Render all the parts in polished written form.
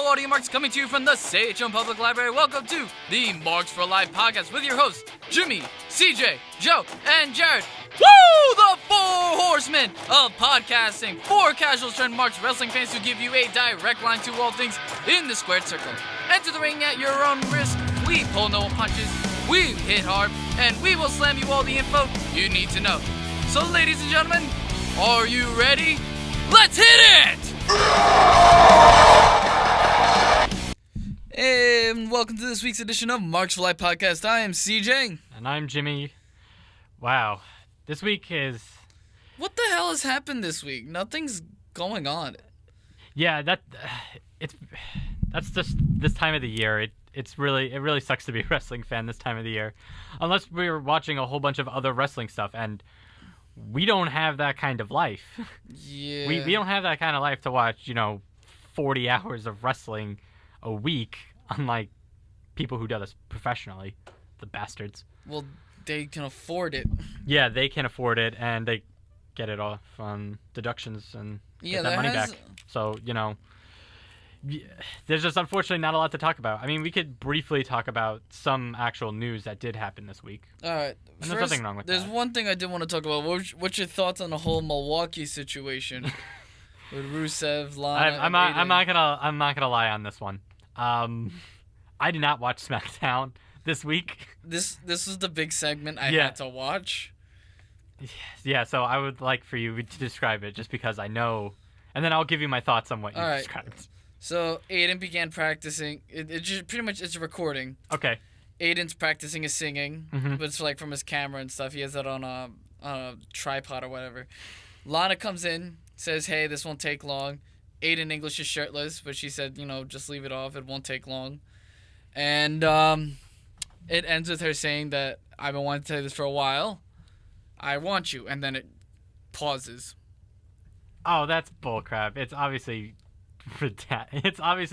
audio marks coming to you from the Sachem Public Library. Welcome to the Marks for Life podcast with your hosts, Jimmy, CJ, Joe, and Jared. Woo! The four horsemen of podcasting. Four casuals turned marks wrestling fans who give you a direct line to all things in the squared circle. Enter the ring at your own risk. We pull no punches, we hit hard, and we will slam you all the info you need to know. So ladies and gentlemen, are you ready? Let's hit it! And welcome to this week's edition of Marks for Life podcast. I am CJ. And I'm Jimmy. Wow. This week is... What the hell has happened this week? Nothing's going on. Yeah, that's just this time of the year. It really sucks to be a wrestling fan this time of the year. Unless we're watching a whole bunch of other wrestling stuff, and we don't have that kind of life. Yeah. We don't have that kind of life to watch, 40 hours of wrestling a week, unlike people who do this professionally. The bastards. Well, they can afford it. Yeah, they can afford it, and they get it off on deductions and get that money back. So, there's just unfortunately not a lot to talk about. I mean, we could briefly talk about some actual news that did happen this week. All right. And there's nothing wrong with that. There's one thing I did want to talk about. What's your thoughts on the whole Milwaukee situation with Rusev, Lana, I'm not gonna lie on this one. I did not watch SmackDown this week. This was the big segment I had to watch. Yeah, so I would like for you to describe it, just because I know, and then I'll give you my thoughts on what you described. So Aiden began practicing. It just pretty much it's a recording. Okay. Aiden's practicing his singing, but it's like from his camera and stuff. He has that on a tripod or whatever. Lana comes in, says, "Hey, this won't take long." Aiden English is shirtless, but she said, just leave it off. It won't take long. And it ends with her saying that I've been wanting to tell you this for a while. I want you, and then it pauses. Oh, that's bullcrap. It's obviously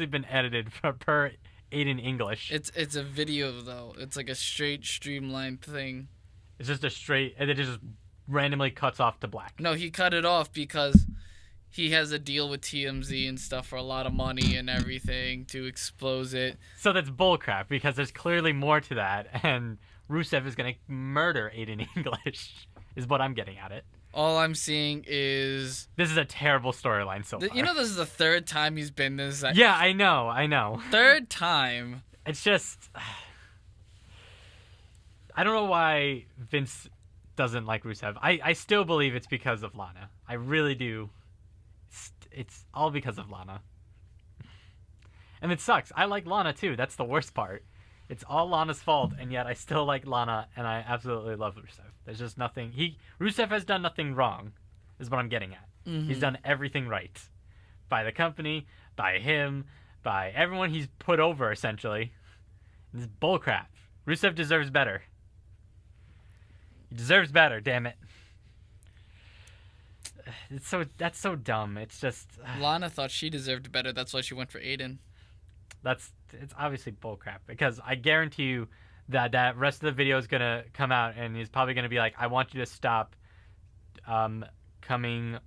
been edited per Aiden English. It's a video though. It's like a straight streamlined thing. It's just a straight, and it just randomly cuts off to black. No, he cut it off because he has a deal with TMZ and stuff for a lot of money and everything to expose it. So that's bullcrap, because there's clearly more to that, and Rusev is gonna murder Aiden English, is what I'm getting at it. All I'm seeing is... This is a terrible storyline so far. This is the third time he's been this... Yeah, I know. Third time. It's just... I don't know why Vince doesn't like Rusev. I still believe it's because of Lana. I really do. It's all because of Lana. And it sucks. I like Lana too. That's the worst part. It's all Lana's fault, and yet I still like Lana, and I absolutely love Rusev. There's just nothing... Rusev has done nothing wrong, is what I'm getting at. Mm-hmm. He's done everything right. By the company, by him, by everyone he's put over, essentially. This is bullcrap. Rusev deserves better. He deserves better, damn it. That's so dumb. It's just... Lana thought she deserved better, that's why she went for Aiden. It's obviously bullcrap, because I guarantee you that rest of the video is gonna come out, and he's probably gonna be like, I want you to stop coming,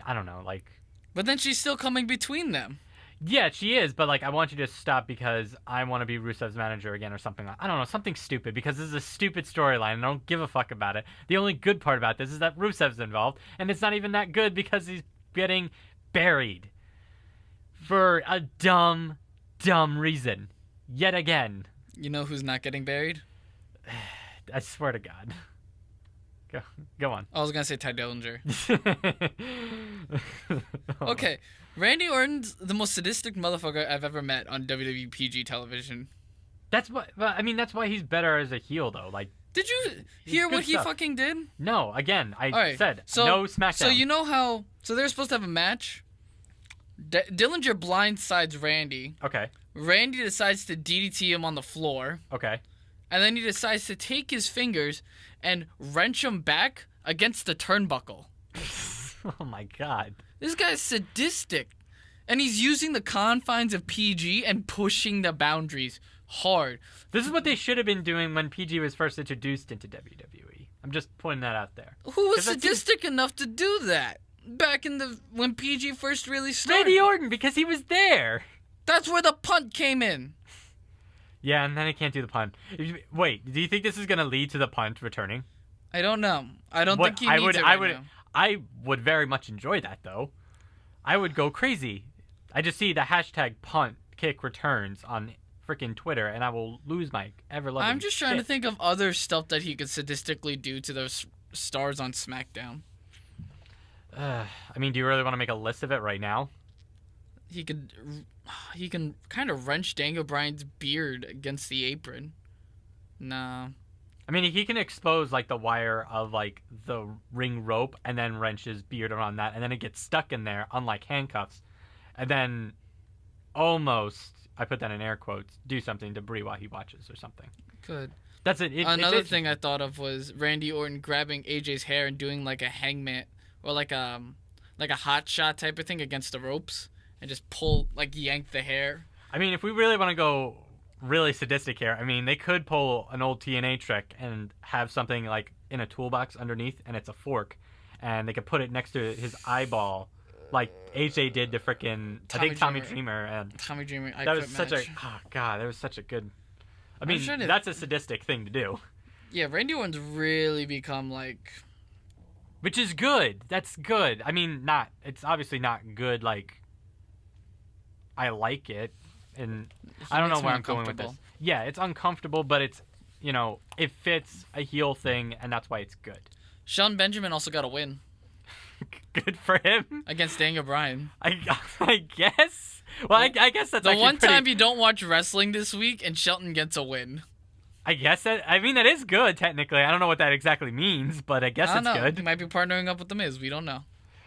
I don't know, like... But then she's still coming between them. Yeah, she is, but I want you to stop because I want to be Rusev's manager again, or something. I don't know, something stupid, because this is a stupid storyline, and I don't give a fuck about it. The only good part about this is that Rusev's involved, and it's not even that good because he's getting buried for a dumb reason. Yet again. You know who's not getting buried? I swear to God. Go on. I was going to say Ty Dillinger. Okay. Randy Orton's the most sadistic motherfucker I've ever met on WWE PG television. That's why he's better as a heel, though. Did you hear what he fucking did? No, again, said no SmackDown. So you know how... So they're supposed to have a match. Dillinger blindsides Randy. Okay. Randy decides to DDT him on the floor. Okay. And then he decides to take his fingers and wrench him back against the turnbuckle. Oh my God. This guy's sadistic. And he's using the confines of PG and pushing the boundaries hard. This is what they should have been doing when PG was first introduced into WWE. I'm just putting that out there. Who was sadistic enough to do that? Back in when PG first really started. Randy Orton, because he was there. That's where the punt came in. Yeah, and then he can't do the punt. Wait, do you think this is gonna lead to the punt returning? I don't know. I don't think he needs it right now. I would very much enjoy that though. I would go crazy. I just see the hashtag punt kick returns on freaking Twitter, and I will lose my ever-loving I'm just trying to think of other stuff that he could sadistically do to those stars on SmackDown. I mean, do you really want to make a list of it right now? He can kind of wrench Daniel Bryan's beard against the apron. No. I mean, he can expose like the wire of like the ring rope and then wrench his beard around that, and then it gets stuck in there, unlike handcuffs, and then almost, I put that in air quotes, do something to Brie while he watches or something. Good. That's it. Another thing I thought of was Randy Orton grabbing AJ's hair and doing like a hangman or like a hot shot type of thing against the ropes and just yank the hair. I mean, if we really want to go really sadistic here, I mean, they could pull an old TNA trick and have something like in a toolbox underneath, and it's a fork, and they could put it next to his eyeball, like AJ did to frickin' Tommy Dreamer. And Tommy Dreamer. That was such a good. I mean, that's a sadistic thing to do. Yeah, Randy Orton's really become like. Which is good. That's good. I mean, it's obviously not good. Like, I like it. And I don't know where I'm going with this. Yeah, it's uncomfortable, but it's, it fits a heel thing, and that's why it's good. Shelton Benjamin also got a win. Good for him. Against Daniel Bryan. I guess. Well, I guess that's the one time you don't watch wrestling this week, and Shelton gets a win. I guess that is good, technically. I don't know what that exactly means, but I guess it's good. He might be partnering up with The Miz. We don't know.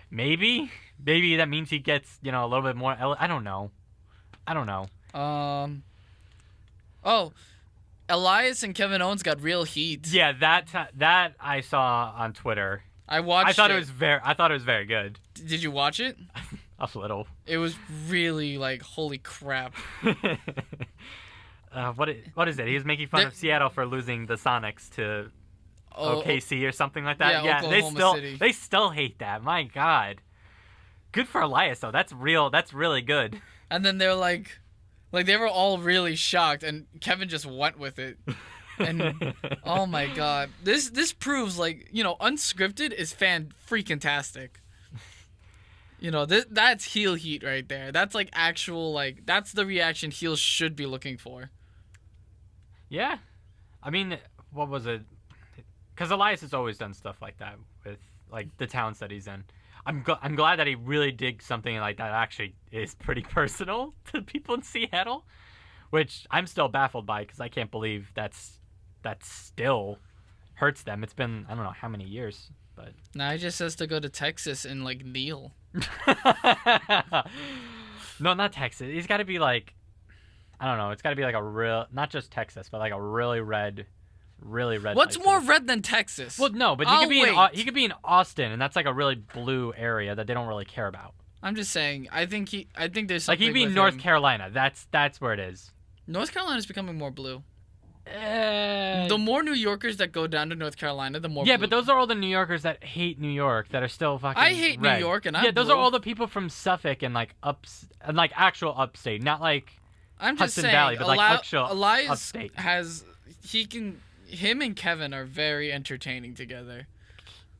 Maybe that means he gets, a little bit more. I don't know. Elias and Kevin Owens got real heat. Yeah, that I saw on Twitter. I thought it was very good. Did you watch it? A little. It was really like, holy crap. What is it? He was making fun of Seattle for losing the Sonics to OKC or something like that. Yeah, Oklahoma City. They still hate that. My God. Good for Elias though. That's real. That's really good. And then they're like they were all really shocked, and Kevin just went with it. And oh my God, this proves unscripted is freaking-tastic. That's heel heat right there. That's like actual that's the reaction heels should be looking for. Yeah, I mean, what was it? Because Elias has always done stuff like that with the towns that he's in. I'm glad that he really did something like that. Actually, is pretty personal to people in Seattle, which I'm still baffled by because I can't believe that still hurts them. It's been I don't know how many years, but now he just has to go to Texas and kneel. No, not Texas. He's got to be I don't know. It's got to be a real, not just Texas, but a really red. What's more red than Texas? Well, no, but he could be in Austin, and that's a really blue area that they don't really care about. I'm just saying. I think there's something. He could be in North Carolina. That's where it is. North Carolina's becoming more blue. The more New Yorkers that go down to North Carolina, the more. Yeah, blue. But those are all the New Yorkers that hate New York that are still fucking. I hate red. New York, and I'm those blue. are all the people from Suffolk and actual upstate, not I'm just Hudson saying, Valley, but actual Elias upstate. Him and Kevin are very entertaining together.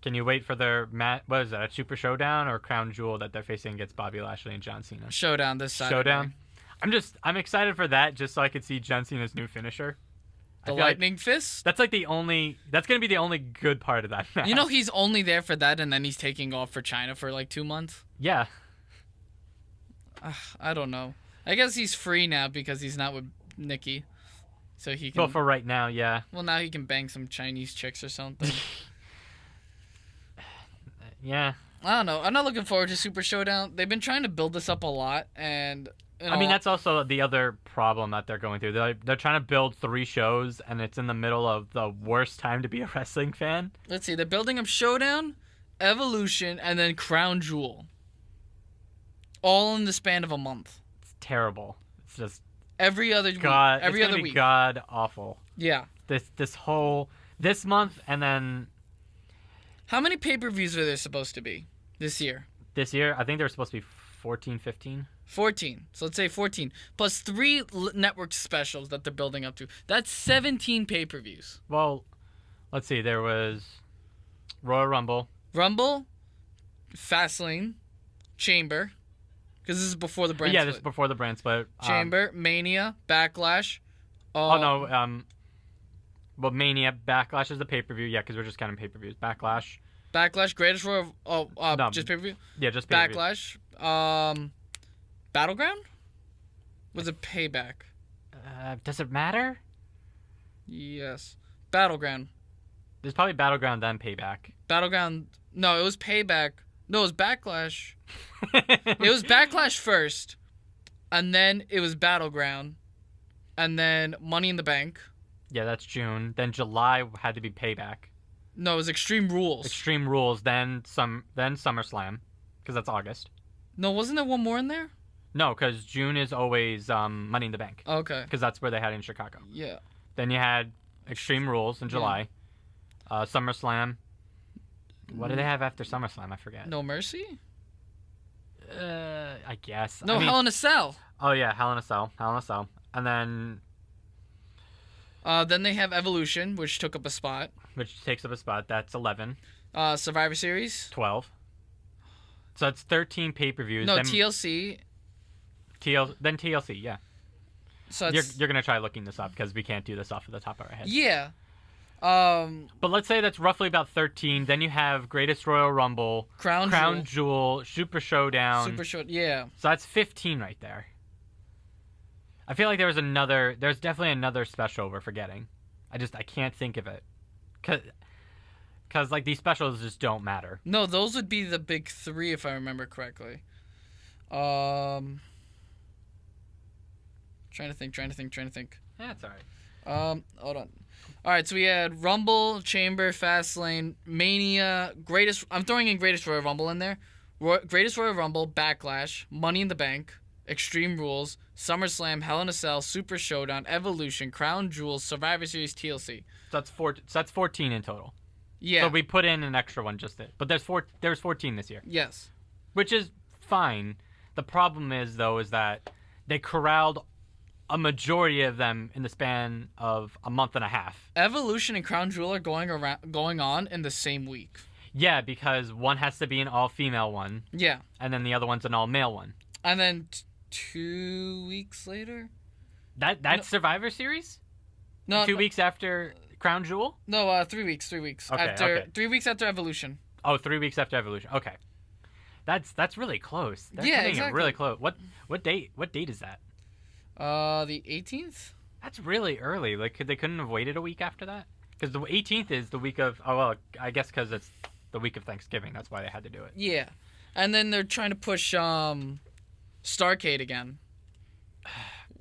Can you wait for their what is that? A Super Showdown or Crown Jewel that they're facing against Bobby Lashley and John Cena? Showdown this Saturday. Showdown. I'm excited for that just so I could see John Cena's new finisher. The lightning fist? That's that's gonna be the only good part of that match. He's only there for that, and then he's taking off for China for 2 months. Yeah. I don't know. I guess he's free now because he's not with Nikki. So he can. Well, for right now, yeah. Well, now he can bang some Chinese chicks or something. Yeah. I don't know. I'm not looking forward to Super Showdown. They've been trying to build this up a lot, and I mean that's also the other problem that they're going through. They're trying to build 3 shows, and it's in the middle of the worst time to be a wrestling fan. Let's see. They're building up Showdown, Evolution, and then Crown Jewel. All in the span of a month. It's terrible. It's just every other week. God awful. Yeah. This month, and then. How many pay-per-views are there supposed to be this year? This year, I think there were supposed to be 14, 15? 14. So let's say 14. Plus 3 network specials that they're building up to. That's 17 pay-per-views. Well, let's see. There was Royal Rumble. Rumble, Fastlane, Chamber. Because this is before the brand split. This is before the brand split. Chamber, Mania, Backlash. Well, Mania, Backlash is the pay-per-view. Yeah, because we're just counting pay-per-views. Backlash, Greatest Royal... just pay-per-view? Yeah, just pay-per-view. Backlash. Battleground? Was it Payback? Does it matter? Yes. Battleground. There's probably Battleground, then Payback. Battleground... No, it was Payback. No, it was Backlash. It was Backlash first. And then it was Battleground. And then Money in the Bank. Yeah, that's June. Then July had to be Payback. No, it was Extreme Rules. Extreme Rules, then SummerSlam, because that's August. No, wasn't there one more in there? No, because June is always Money in the Bank. Okay. Because that's where they had it in Chicago. Yeah. Then you had Extreme Rules in July. SummerSlam. What do they have after SummerSlam? I forget. No Mercy? I guess. No, Hell in a Cell. Oh, yeah, Hell in a Cell. And then they have Evolution, which took up a spot. Which takes up a spot. That's 11. Survivor Series. 12. So it's 13 pay-per-views. No, TLC. Then TLC, yeah. So you're going to try looking this up because we can't do this off of the top of our head. Yeah. But let's say that's roughly about 13. Then you have Greatest Royal Rumble, Crown Jewel, Super Showdown. Yeah. So that's 15 right there. I feel like there's definitely another special we're forgetting. I can't think of it. Cause like these specials just don't matter. No, those would be the big 3 if I remember correctly. Trying to think. Yeah, it's alright. Hold on. Alright, so we had Rumble, Chamber, Fastlane, Mania, I'm throwing in Greatest Royal Rumble in there. Greatest Royal Rumble, Backlash, Money in the Bank, Extreme Rules, SummerSlam, Hell in a Cell, Super Showdown, Evolution, Crown Jewel, Survivor Series, TLC. So that's 14 in total. Yeah. So we put in an extra one but there's 14 this year. Yes. Which is fine. The problem is that they corralled a majority of them in the span of a month and a half. Evolution and Crown Jewel are going on in the same week. Yeah, because one has to be an all-female one. Yeah. And then the other one's an all-male one. And then 2 weeks later? That's Survivor Series? No. 2 weeks after Crown Jewel? No, 3 weeks. 3 weeks. Okay. 3 weeks after Evolution. Oh, 3 weeks after Evolution. Okay. That's really close. They're exactly. It really close. What date is that? The 18th? That's really early. Like, they couldn't have waited a week after that? Because the 18th is the week of... Oh, well, I guess because it's the week of Thanksgiving. That's why they had to do it. Yeah. And then they're trying to push Starrcade again.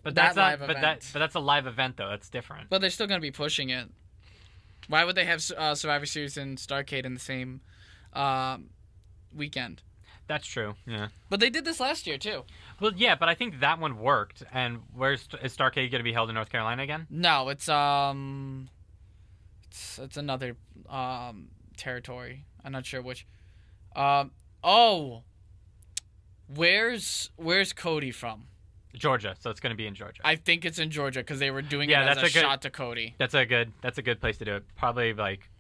But that's a live event, though. That's different. But they're still going to be pushing it. Why would they have Survivor Series and Starrcade in the same weekend? That's true, yeah. But they did this last year, too. Well, yeah, but I think that one worked. And is Starrcade going to be held in North Carolina again? No, it's another territory. I'm not sure which. Where's Cody from? Georgia, so it's going to be in Georgia. I think it's in Georgia because they were doing it as a shot to Cody. That's a good place to do it. Probably like,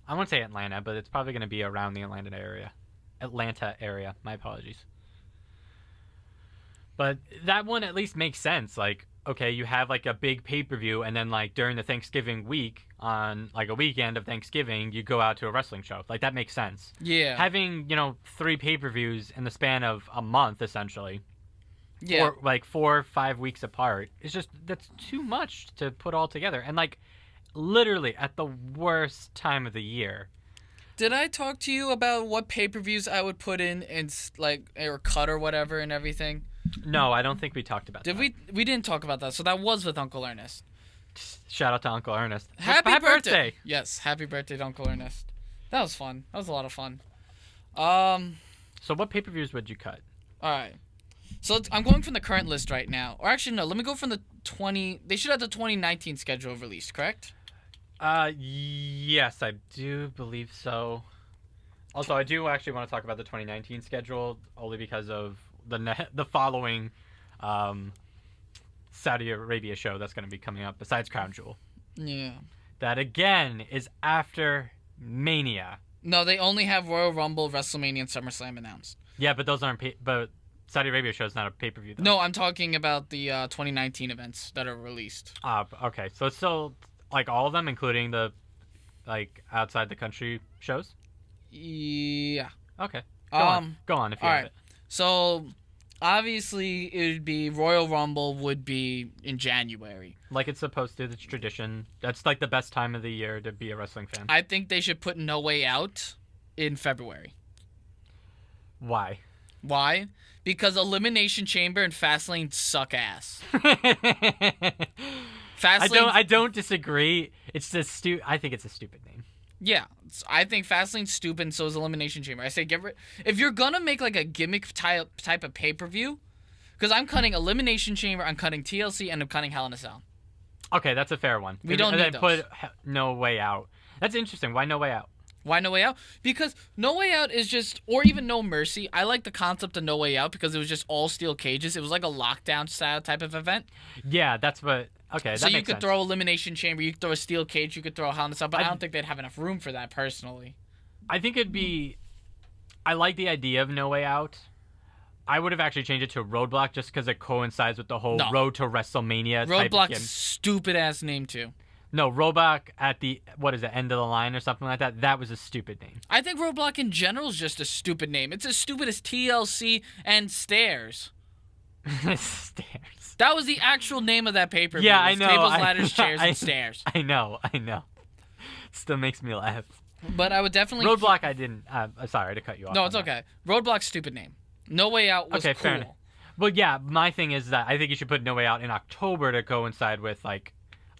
I won't say Atlanta, but it's probably going to be around the Atlanta area. My apologies. But that one at least makes sense. Like, okay, you have like a big pay-per-view, and then like during the Thanksgiving week, on like a weekend of Thanksgiving, you go out to a wrestling show. Like, that makes sense. Yeah. Having 3 pay-per-views in the span of a month, essentially. Yeah. Or like 4 or 5 weeks apart. That's too much to put all together. And like literally at the worst time of the year. Did I talk to you about what pay-per-views I would put in and like or cut or whatever and everything? No, I don't think we talked about that. Did we? We didn't talk about that. So that was with Uncle Ernest. Shout out to Uncle Ernest. Happy birthday. Yes, happy birthday to Uncle Ernest. That was fun. That was a lot of fun. So what pay-per-views would you cut? All right. So I'm going from the current list right now. Or actually, no. Let me go from the 20... They should have the 2019 schedule released, correct? Yes, I do believe so. Also, I do actually want to talk about the 2019 schedule only because of the following Saudi Arabia show that's going to be coming up besides Crown Jewel. Yeah. That again is after Mania. No, they only have Royal Rumble, WrestleMania, and SummerSlam announced. Yeah, but those aren't. But Saudi Arabia show is not a pay-per-view. Though. No, I'm talking about the 2019 events that are released. Okay. So it's still like all of them, including the outside the country shows. Yeah. Okay. Go on if you have it. So obviously it would be Royal Rumble would be in January. Like it's supposed to. It's tradition. That's like the best time of the year to be a wrestling fan. I think they should put No Way Out in February. Why? Why? Because Elimination Chamber and Fastlane suck ass. Fastlane. I don't disagree. It's just I think it's a stupid name. Yeah, I think Fastlane's stupid, and so is Elimination Chamber. I say if you're gonna make like a gimmick type of pay-per-view, because I'm cutting Elimination Chamber, I'm cutting TLC, and I'm cutting Hell in a Cell. Okay, that's a fair one. We don't need those. Put No Way Out. That's interesting. Why No Way Out? Why No Way Out? Because No Way Out is just, or even No Mercy. I like the concept of No Way Out because it was just all steel cages. It was like a lockdown style type of event. Yeah, that's what. Okay, so that you makes could sense. throw Elimination Chamber, you could throw a steel cage, you could throw a Hell in a Cell, but I don't think they'd have enough room for that personally. I think it'd be. I like the idea of No Way Out. I would have actually changed it to Roadblock just because it coincides with the whole Road to WrestleMania. Roadblock's stupid ass name too. No, Roadblock at the end of the line or something like that. That was a stupid name. I think Roadblock in general is just a stupid name. It's as stupid as TLC and Stairs. Stairs. That was the actual name of that pay-per-view. Yeah, I know. Tables, ladders, chairs, and stairs. I know. Still makes me laugh. But I would definitely... Roadblock, I didn't... sorry to cut you off. No, it's okay. Roadblock's stupid name. No Way Out was okay, cool. fair enough. Well, yeah, my thing is that I think you should put No Way Out in October to coincide with, like,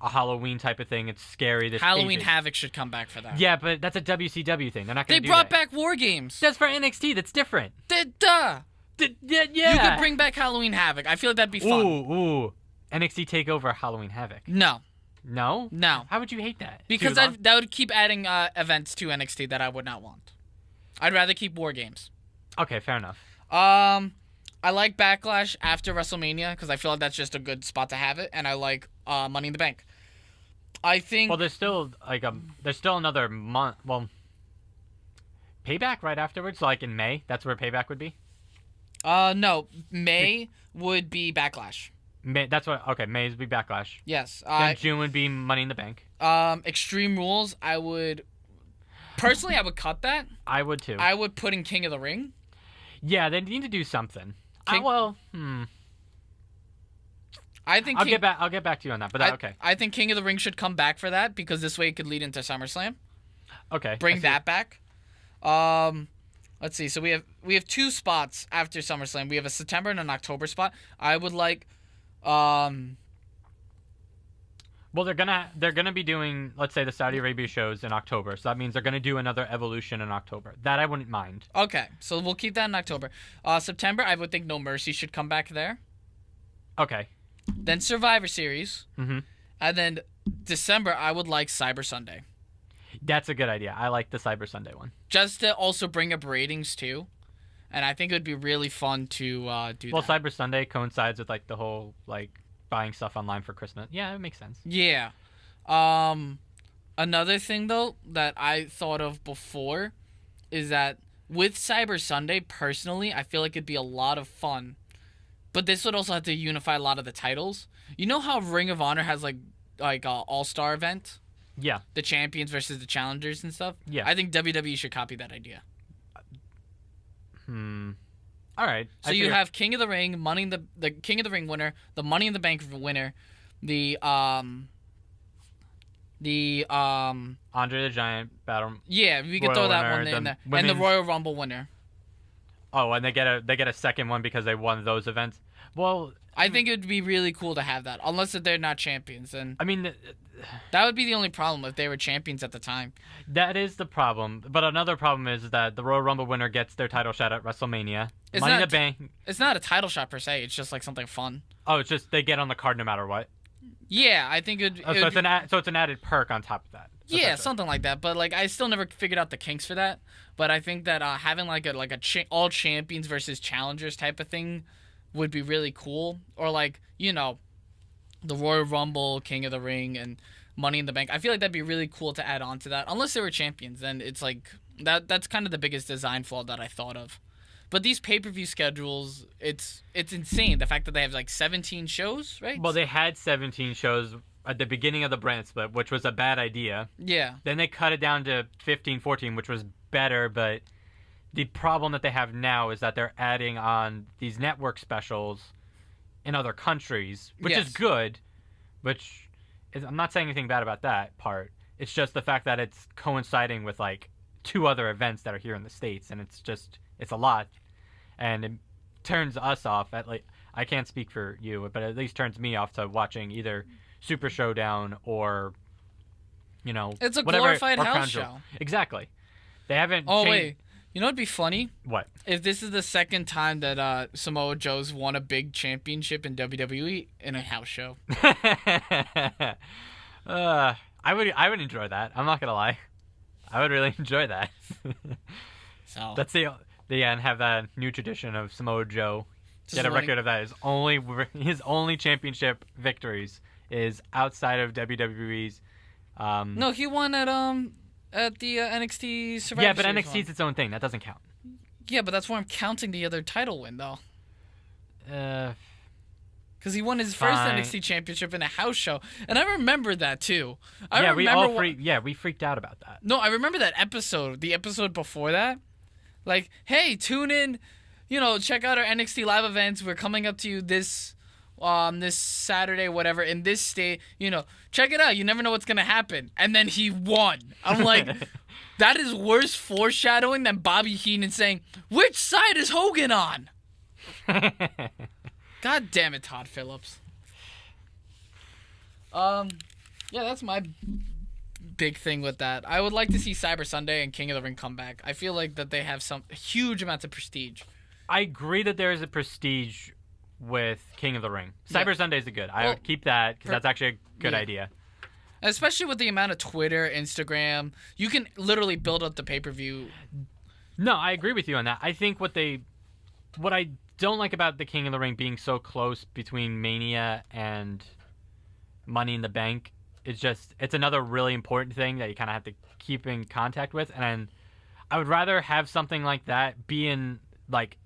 a Halloween type of thing. It's scary. Halloween Havoc should come back for that. Yeah, but that's a WCW thing. They're not going to do that. They brought back War Games. That's for NXT. That's different. Duh. Yeah. You could bring back Halloween Havoc. I feel like that'd be fun. Ooh. NXT TakeOver Halloween Havoc. No. No? No. How would you hate that? Because that would keep adding events to NXT that I would not want. I'd rather keep War Games. Okay, fair enough. I like Backlash after WrestleMania because I feel like that's just a good spot to have it, and I like Money in the Bank. I think. Well, there's still another month. Well, Payback right afterwards. So like in May, that's where Payback would be. No, May would be Backlash. May. That's what. Okay, May would be Backlash. Yes. Then June would be Money in the Bank. Extreme Rules. I would personally cut that. I would too. I would put in King of the Ring. Yeah, they need to do something. I think I'll get back to you on that. But okay. I think King of the Ring should come back for that because this way it could lead into SummerSlam. Okay. Bring that back. Let's see. So we have two spots after SummerSlam. We have a September and an October spot. I would like. Well, they're gonna be doing, let's say, the Saudi Arabia shows in October, so that means they're gonna do another Evolution in October. That I wouldn't mind. Okay, so we'll keep that in October. September, I would think No Mercy should come back there. Okay. Then Survivor Series. Mm-hmm. And then December, I would like Cyber Sunday. That's a good idea. I like the Cyber Sunday one. Just to also bring up ratings too, and I think it would be really fun to do. Well, that. Cyber Sunday coincides with like the whole like buying stuff online for Christmas. Yeah, it makes sense. Yeah. Another thing though that I thought of before is that with Cyber Sunday, personally, I feel like it'd be a lot of fun. But this would also have to unify a lot of the titles. You know how Ring of Honor has like a all-star event? Yeah. The champions versus the challengers and stuff? Yeah. I think WWE should copy that idea. All right. So you have King of the Ring, the King of the Ring winner, the Money in the Bank winner, the Andre the Giant battle. Yeah, we could throw that one in there, and the Royal Rumble winner. Oh, and they get a second one because they won those events. Well, I think it would be really cool to have that, unless they're not champions. And I mean, that would be the only problem if they were champions at the time. That is the problem. But another problem is that the Royal Rumble winner gets their title shot at WrestleMania. Money in the Bank. It's not a title shot per se. It's just like something fun. Oh, it's just they get on the card no matter what. Yeah, I think so it's an added perk on top of that. Yeah, something like that. But like, I still never figured out the kinks for that. But I think that having like a all champions versus challengers type of thing would be really cool. Or like, the Royal Rumble, King of the Ring, and Money in the Bank. I feel like that'd be really cool to add on to that. Unless they were champions, then it's like that's kind of the biggest design flaw that I thought of. But these pay-per-view schedules, it's insane. The fact that they have like 17 shows, right? Well, they had 17 shows at the beginning of the brand split, which was a bad idea. Yeah. Then they cut it down to 15, 14, which was better, but the problem that they have now is that they're adding on these network specials in other countries, which is good, I'm not saying anything bad about that part. It's just the fact that it's coinciding with like 2 other events that are here in the States, and it's a lot, and it turns us off at like, I can't speak for you, but at least turns me off to watching either Super Showdown or it's a whatever, glorified or house Crown show. Jewel. Exactly. They haven't Oh changed... wait, what'd be funny? What? If this is the second time that Samoa Joe's won a big championship in WWE in a house show. I would enjoy that. I'm not gonna lie. I would really enjoy that. So that's and have that new tradition of Samoa Joe just get a record of that. His only championship victories is outside of WWE's. No, he won at the NXT Survivor Yeah, but Series NXT is its own thing. That doesn't count. Yeah, but that's where I'm counting the other title win though. Because he won his first NXT championship in a house show, and I remember that too. We freaked out about that. No, I remember that episode. The episode before that, like, hey, tune in, check out our NXT live events. We're coming up to you this Saturday, whatever, in this state. Check it out. You never know what's gonna happen. And then he won. I'm like, that is worse foreshadowing than Bobby Heenan saying, "Which side is Hogan on?" God damn it, Todd Phillips. Yeah, that's my big thing with that. I would like to see Cyber Sunday and King of the Ring come back. I feel like that they have some huge amounts of prestige. I agree that there is a prestige with King of the Ring. Cyber Sunday is good. I would keep that because that's actually a good idea. Especially with the amount of Twitter, Instagram, you can literally build up the pay-per-view. No, I agree with you on that. I think what I don't like about the King of the Ring being so close between Mania and Money in the Bank is it's another really important thing that you kind of have to keep in contact with. And I would rather have something like that be in like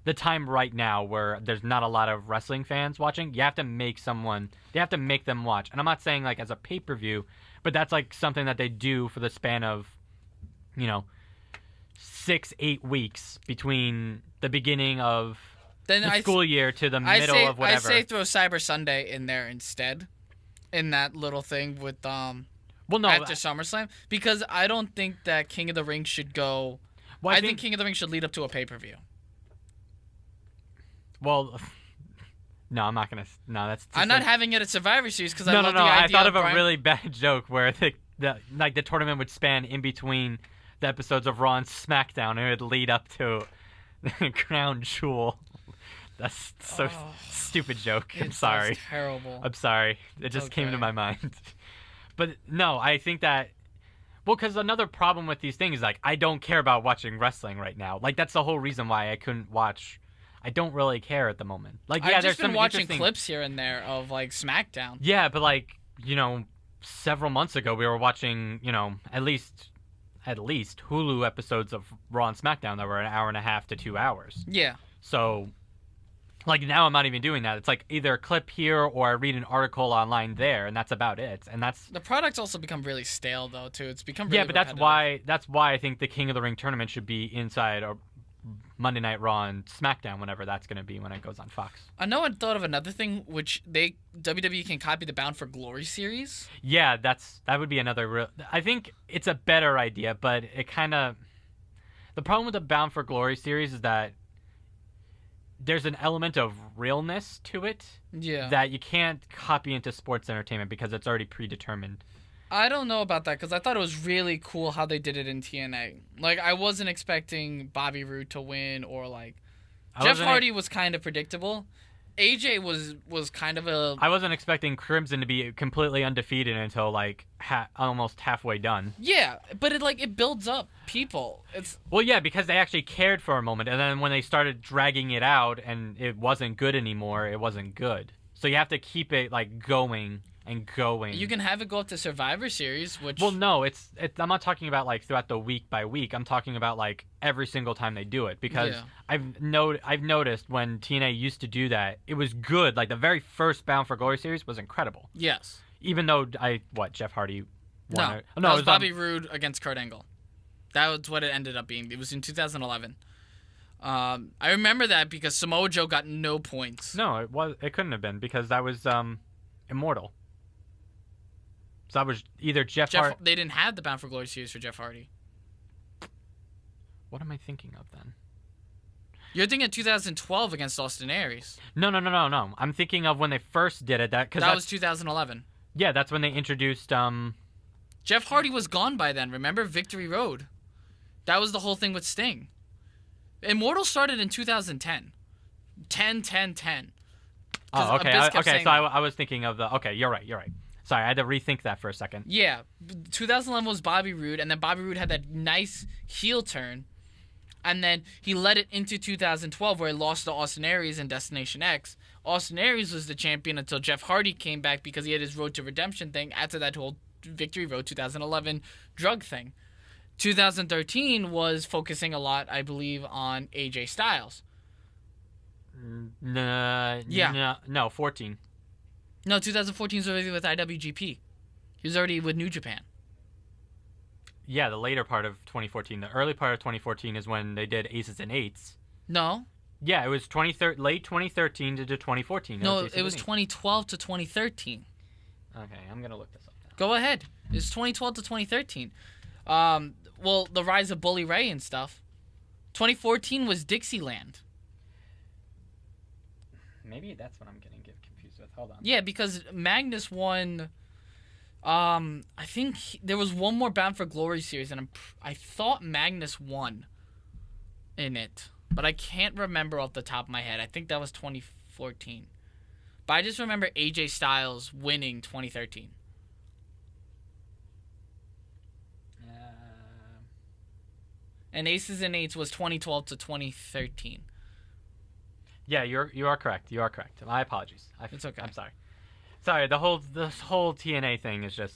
the time right now where there's not a lot of wrestling fans watching. You have to make them watch. And I'm not saying like as a pay-per-view, but that's like something that they do for the span of 6-8 weeks between the beginning of the school year to the middle of whatever. I say throw Cyber Sunday in there instead, in that little thing with after SummerSlam, because I don't think that King of the Ring should go. Well, I think King of the Ring should lead up to a pay-per-view. Well, no, I'm not gonna. No, that's. I'm not having it at Survivor Series because I love the idea. I thought of a really bad joke where the tournament would span in between the episodes of Raw and SmackDown, and it would lead up to the Crown Jewel. That's so stupid joke. I'm sorry. That's terrible. I'm sorry. It just came to my mind. But no, I think that. Well, because another problem with these things is like I don't care about watching wrestling right now. Like that's the whole reason why I couldn't watch. I don't really care at the moment. Like, yeah, I've just been been watching clips here and there of like SmackDown. Yeah, but like several months ago we were watching at least Hulu episodes of Raw and SmackDown that were an hour and a half to 2 hours. Yeah. So, like now I'm not even doing that. It's like either a clip here or I read an article online there, and that's about it. And that's the product's also become really stale though too. It's become really but that's why I think the King of the Ring tournament should be inside or Monday Night Raw and SmackDown whenever that's going to be when it goes on Fox. I know I thought of another thing which WWE can copy the Bound for Glory series. Yeah, that would be another I think it's a better idea, but it kind of the problem with the Bound for Glory series is that there's an element of realness to it that you can't copy into sports entertainment because it's already predetermined. I don't know about that because I thought it was really cool how they did it in TNA. Like, I wasn't expecting Bobby Roode to win or, like... Jeff Hardy was kind of predictable. AJ was kind of a... I wasn't expecting Crimson to be completely undefeated until like almost halfway done. Yeah, but it builds up people. Well, yeah, because they actually cared for a moment, and then when they started dragging it out and it wasn't good anymore, it wasn't good. So you have to keep it like going and going. You can have it go up to Survivor Series, which... Well, no, it's I'm not talking about like throughout the week by week. I'm talking about like every single time they do it, because I've noticed when TNA used to do that, it was good. Like the very first Bound for Glory series was incredible. Yes. Even though Jeff Hardy won. No, it was Bobby Roode against Kurt Angle. That was what it ended up being. It was in 2011. I remember that because Samoa Joe got no points. No, it couldn't have been, because that was Immortal. So that was either Jeff Hardy. They didn't have the Bound for Glory series for Jeff Hardy. What am I thinking of then? You're thinking of 2012 against Austin Aries. No. I'm thinking of when they first did it. That was 2011. Yeah, that's when they introduced. Jeff Hardy was gone by then. Remember Victory Road? That was the whole thing with Sting. Immortal started in 2010. 10. Oh, okay. So I was thinking of the. Okay, you're right. Sorry, I had to rethink that for a second. Yeah, 2011 was Bobby Roode, and then Bobby Roode had that nice heel turn, and then he led it into 2012 where he lost to Austin Aries in Destination X. Austin Aries was the champion until Jeff Hardy came back because he had his Road to Redemption thing after that whole Victory Road 2011 drug thing. 2013 was focusing a lot, I believe, on AJ Styles. No, 14. No, 2014 was already with IWGP. He was already with New Japan. Yeah, the later part of 2014. The early part of 2014 is when they did Aces and Eights. No. Yeah, it was late 2013 to 2014. No, it was 2012 to 2013. Okay, I'm going to look this up now. Go ahead. It's 2012 to 2013. Well, the rise of Bully Ray and stuff. 2014 was Dixieland. Maybe that's what I'm getting confused with. Hold on. Yeah, because Magnus won. I think there was one more Bound for Glory series, and I thought Magnus won in it, but I can't remember off the top of my head. I think that was 2014, but I just remember AJ Styles winning 2013. And Aces and Eights was 2012 to 2013. Yeah, you are correct. You are correct. My apologies. It's okay. I'm sorry. Sorry, this whole TNA thing is just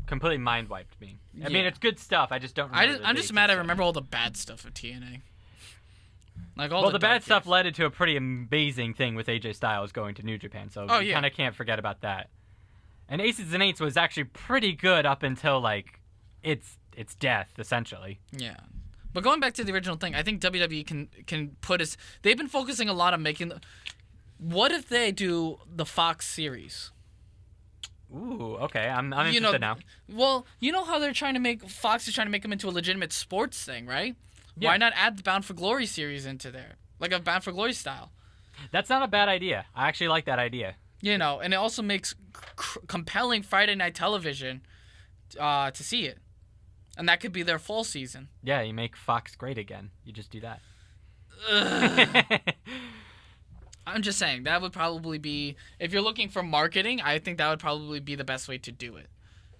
completely mind wiped me. I mean, it's good stuff. I just don't remember. I'm just mad I remember all the bad stuff of TNA. Like all the bad stuff led into a pretty amazing thing with AJ Styles going to New Japan, so you kind of can't forget about that. And Aces and Eights was actually pretty good up until like its death, essentially. Yeah. But going back to the original thing, I think WWE can put us. They've been focusing a lot on making. What if they do the Fox series? Ooh, okay. I'm interested now. Well, you know how Fox is trying to make them into a legitimate sports thing, right? Yeah. Why not add the Bound for Glory series into there, like a Bound for Glory style? That's not a bad idea. I actually like that idea. And it also makes compelling Friday night television to see it. And that could be their fall season. Yeah, you make Fox great again. You just do that. I'm just saying, that would probably be... If you're looking for marketing, I think that would probably be the best way to do it.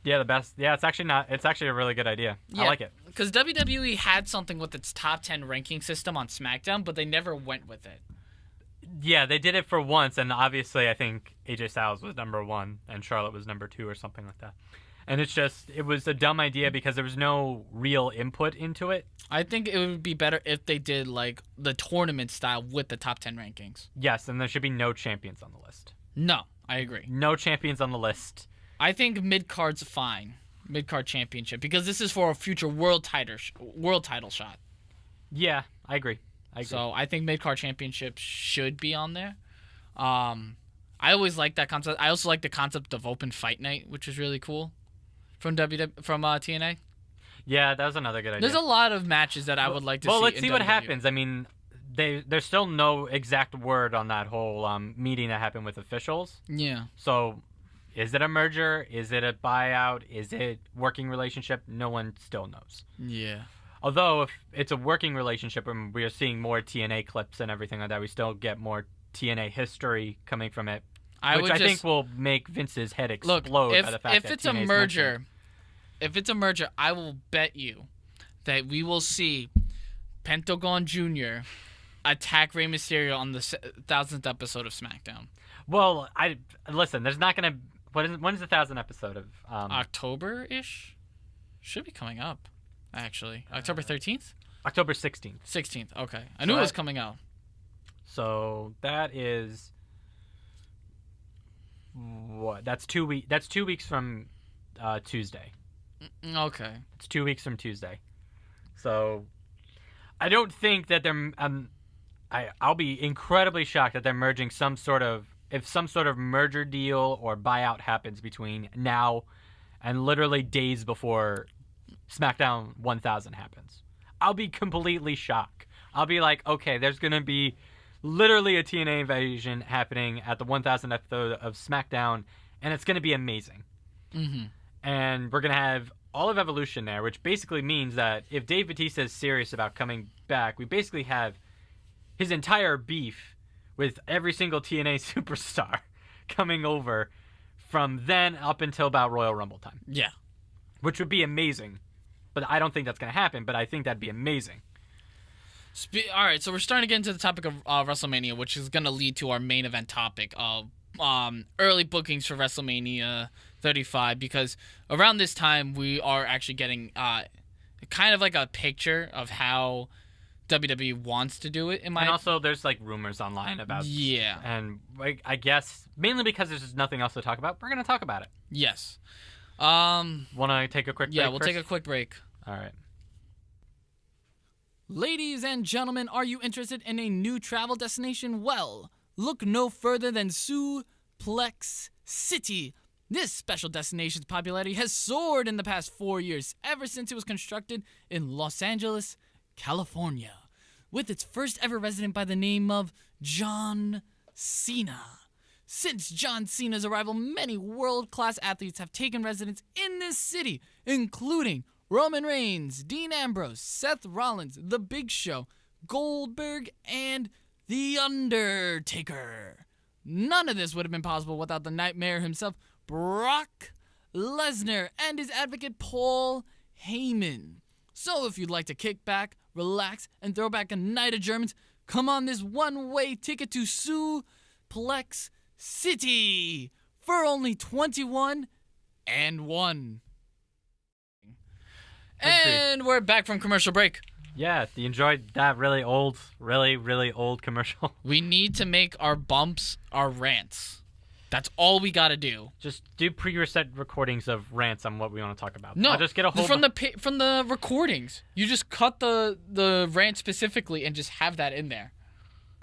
Yeah, the best... Yeah, it's actually a really good idea. Yeah, I like it. Because WWE had something with its top 10 ranking system on SmackDown, but they never went with it. Yeah, they did it for once, and obviously I think AJ Styles was number 1, and Charlotte was number 2 or something like that. And it was a dumb idea because there was no real input into it. I think it would be better if they did like the tournament style with the top 10 rankings. Yes, and there should be no champions on the list. No, I agree. No champions on the list. I think mid-card's fine. Mid-card championship. Because this is for a future world title shot. Yeah, I agree. So I think mid-card championship should be on there. I always like that concept. I also like the concept of open fight night, which is really cool. From TNA? Yeah, that was another good idea. There's a lot of matches that I would like to see. Well, let's see in what WWE. happens. I mean, there's still no exact word on that whole meeting that happened with officials. Yeah. So, is it a merger? Is it a buyout? Is it working relationship? No one still knows. Yeah. Although, if it's a working relationship and we are seeing more TNA clips and everything like that, we still get more TNA history coming from it, I think will make Vince's head explode by the fact if that it's TNA a is merger, mentioned. if it's a merger, I will bet you that we will see Pentagon Jr. attack Rey Mysterio on the 1000th episode of SmackDown. Well, listen. There's not gonna. When's the 1000th episode of? October-ish? Should be coming up, actually. October 13th? October 16th. 16th. Okay, I knew it was coming out. So that is what? That's 2 weeks. That's 2 weeks from Tuesday. Okay. It's 2 weeks from Tuesday. So I don't think that they're. I'll be incredibly shocked that they're merging some sort of merger deal or buyout happens between now and literally days before SmackDown 1000 happens. I'll be completely shocked. I'll be like, okay, there's going to be literally a TNA invasion happening at the 1000th episode of SmackDown, and it's going to be amazing. Mm-hmm. And we're going to have all of Evolution there, which basically means that if Dave Bautista is serious about coming back, we basically have his entire beef with every single TNA superstar coming over from then up until about Royal Rumble time. Yeah. Which would be amazing. But I don't think that's going to happen, but I think that'd be amazing. All right, so we're starting to get into the topic of WrestleMania, which is going to lead to our main event topic of early bookings for WrestleMania 35, because around this time we are actually getting kind of like a picture of how WWE wants to do it. And also there's like rumors online about and I guess mainly because there's just nothing else to talk about, we're going to talk about it. Yes. Want to take a quick break? Yeah, we'll take a quick break. All right. Ladies and gentlemen, are you interested in a new travel destination? Well, look no further than Suplex City. This special destination's popularity has soared in the past 4 years, ever since it was constructed in Los Angeles, California, with its first ever resident by the name of John Cena. Since John Cena's arrival, many world-class athletes have taken residence in this city, including Roman Reigns, Dean Ambrose, Seth Rollins, The Big Show, Goldberg, and The Undertaker. None of this would have been possible without the Nightmare himself, Brock Lesnar, and his advocate Paul Heyman. So if you'd like to kick back, relax, and throw back a night of Germans, come on this one-way ticket to Suplex City for only $21 and $1. And we're back from commercial break. Yeah, you enjoyed that really old commercial. We need to make our bumps our rants. That's all we gotta do. Just do pre-reset recordings of rants on what we want to talk about. No, I'll just get a whole from the recordings. You just cut the rant specifically and just have that in there.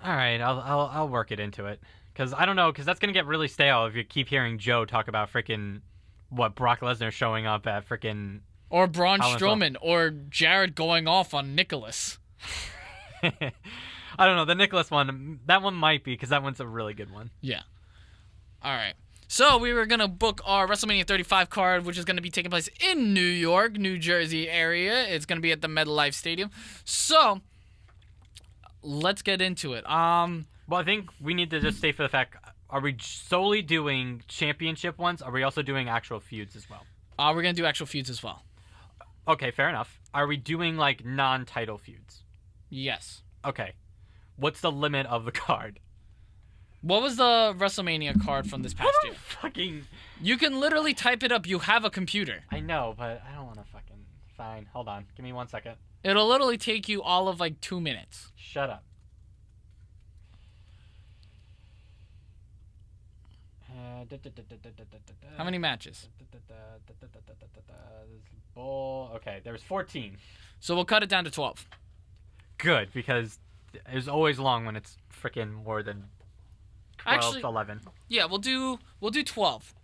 All right, I'll work it into it. Because I don't know, because that's going to get really stale if you keep hearing Joe talk about freaking, Brock Lesnar showing up at freaking... Or Braun Strowman, or Jared going off on Nicholas. I don't know, the Nicholas one, that one might be, because that one's a really good one. Yeah. All right. So we were going to book our WrestleMania 35 card, which is going to be taking place in New York, New Jersey area. It's going to be at the MetLife Stadium. So, let's get into it. Well, I think we need to just say for the fact, are we solely doing championship ones? Or are we also doing actual feuds as well? We're going to do actual feuds as well. Okay, fair enough. Are we doing, non-title feuds? Yes. Okay. What's the limit of the card? What was the WrestleMania card from this past year? Fucking... You can literally type it up. You have a computer. I know, but I don't want to fucking... Fine. Hold on. Give me 1 second. It'll literally take you all of, 2 minutes. Shut up. How many matches? Okay, there was 14. So we'll cut it down to 12. Good, because it's always long when it's freaking more than 12 to 11. Yeah, we'll do 12.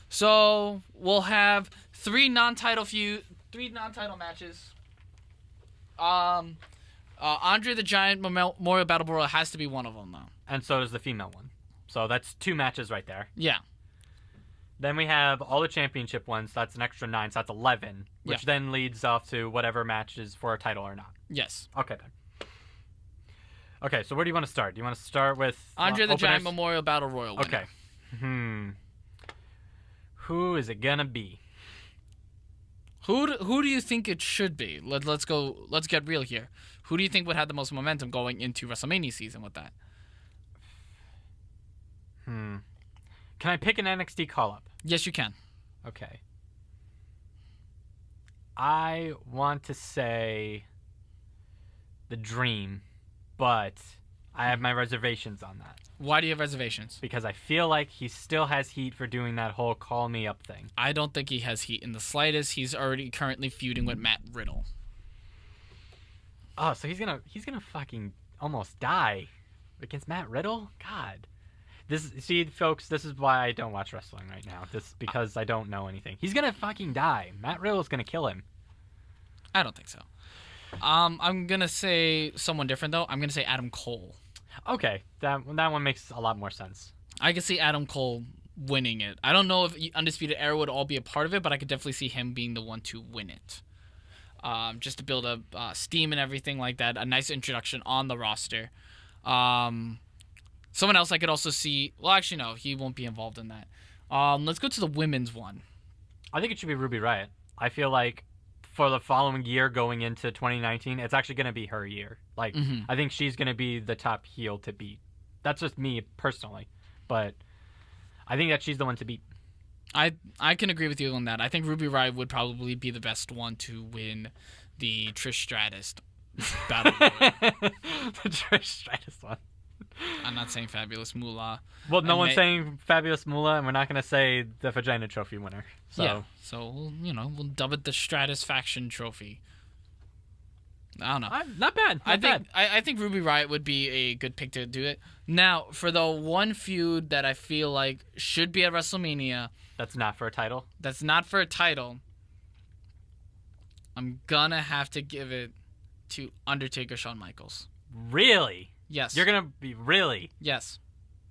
So we'll have three non-title matches. Andre the Giant Memorial Battle Royal has to be one of them, though. And so does the female one. So that's 2 matches right there. Yeah. Then we have all the championship ones. That's an extra 9, so that's 11. Which then leads off to whatever matches for a title or not. Yes. Okay, then. Okay, so where do you want to start? Do you want to start with Andre the Giant openers? Memorial Battle Royal winner. Okay. Who is it gonna be? Who do you think it should be? Let's get real here. Who do you think would have the most momentum going into WrestleMania season with that? Can I pick an NXT call-up? Yes, you can. Okay. I want to say The Dream, but I have my reservations on that. Why do you have reservations? Because I feel like he still has heat for doing that whole call me up thing. I don't think he has heat in the slightest. He's already currently feuding with Matt Riddle. Oh, so he's gonna fucking almost die against Matt Riddle? God. See, folks, this is why I don't watch wrestling right now. Because I don't know anything. He's gonna fucking die. Matt Riddle's gonna kill him. I don't think so. I'm gonna say someone different though. I'm gonna say Adam Cole. Okay, that one makes a lot more sense. I could see Adam Cole winning it. I don't know if Undisputed Era would all be a part of it, but I could definitely see him being the one to win it. Just to build up steam and everything like that. A nice introduction on the roster. Someone else I could also see. Well, actually, no, he won't be involved in that. Let's go to the women's one. I think it should be Ruby Riott. I feel like for the following year going into 2019, it's actually going to be her year. Like, I think she's going to be the top heel to beat. That's just me personally. But I think that she's the one to beat. I can agree with you on that. I think Ruby Riott would probably be the best one to win the Trish Stratus battle. The Trish Stratus one. I'm not saying Fabulous Moolah. Well, no one's saying Fabulous Moolah, and we're not going to say the Vagina Trophy winner. So. Yeah, so we'll dub it the Stratisfaction Trophy. I don't know. Not bad. I think Ruby Riott would be a good pick to do it. Now, for the one feud that I feel like should be at WrestleMania. That's not for a title? That's not for a title. I'm going to have to give it to Undertaker Shawn Michaels. Really? Yes. You're going to be really? Yes.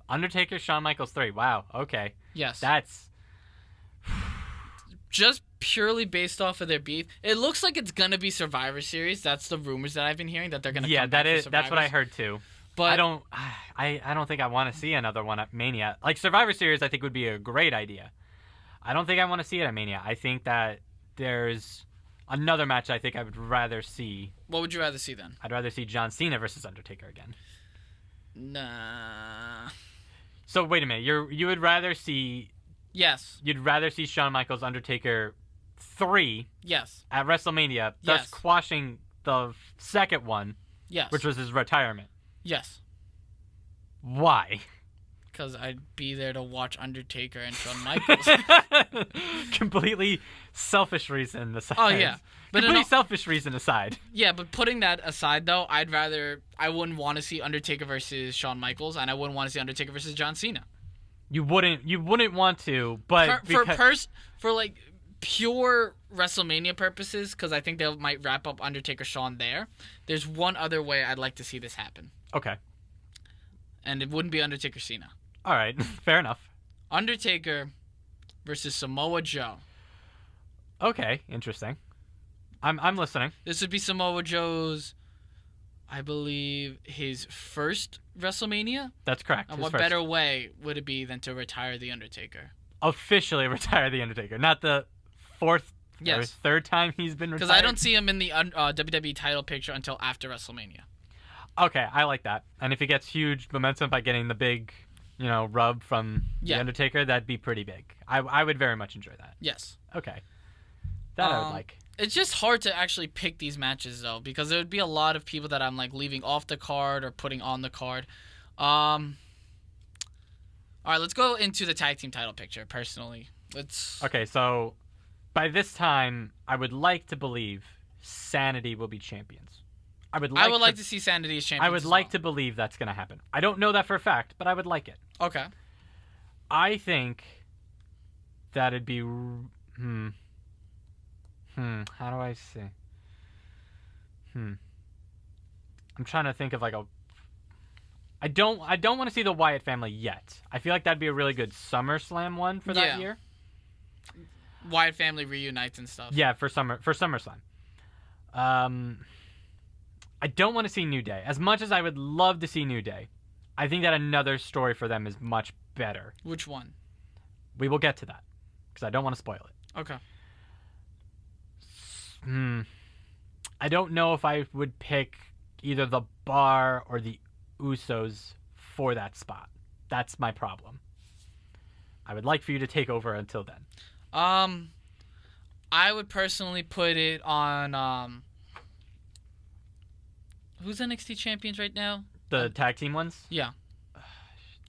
Undertaker, Shawn Michaels 3. Wow. Okay. Yes. That's just purely based off of their beef. It looks like it's going to be Survivor Series. That's the rumors that I've been hearing, that they're going to come back for Survivor. That's what I heard too. But I don't think I want to see another one at Mania. Like Survivor Series I think would be a great idea. I don't think I want to see it at Mania. I think that there's another match I think I would rather see. What would you rather see then? I'd rather see John Cena versus Undertaker again. Nah. So wait a minute. You would rather see? Yes. You'd rather see Shawn Michaels Undertaker 3? Yes. At WrestleMania, thus quashing the second one. Yes. Which was his retirement. Yes. Why? Because I'd be there to watch Undertaker and Shawn Michaels. Completely selfish reason aside. Oh, yeah. But completely selfish reason aside. Yeah, but putting that aside, though, I wouldn't want to see Undertaker versus Shawn Michaels, and I wouldn't want to see Undertaker versus John Cena. You wouldn't want to, but for like pure WrestleMania purposes, because I think they might wrap up Undertaker Shawn there. There's one other way I'd like to see this happen. Okay. And it wouldn't be Undertaker Cena. All right, fair enough. Undertaker versus Samoa Joe. Okay, interesting. I'm listening. This would be Samoa Joe's, I believe, his first WrestleMania. That's correct. And what better way would it be than to retire The Undertaker? Officially retire The Undertaker, not the fourth or third time he's been retired. Because I don't see him in the WWE title picture until after WrestleMania. Okay, I like that. And if he gets huge momentum by getting the big, rub from The Undertaker, that'd be pretty big. I would very much enjoy that. Yes. Okay. That I would like. It's just hard to actually pick these matches, though, because there would be a lot of people that I'm, leaving off the card or putting on the card. All right, let's go into the tag team title picture, personally. Okay, so by this time, I would like to believe Sanity will be champions. I would like to see Sanity as champions. I would like to believe that's going to happen. I don't know that for a fact, but I would like it. Okay. I think that it'd be... How do I say? I'm trying to think of I don't want to see the Wyatt family yet. I feel like that'd be a really good SummerSlam one for that year. Wyatt family reunites and stuff. Yeah, for SummerSlam. I don't want to see New Day. As much as I would love to see New Day, I think that another story for them is much better. Which one? We will get to that, because I don't want to spoil it. Okay. I don't know if I would pick either the Bar or the Usos for that spot. That's my problem. I would like for you to take over until then. I would personally put it on who's NXT champions right now? The tag team ones? Yeah.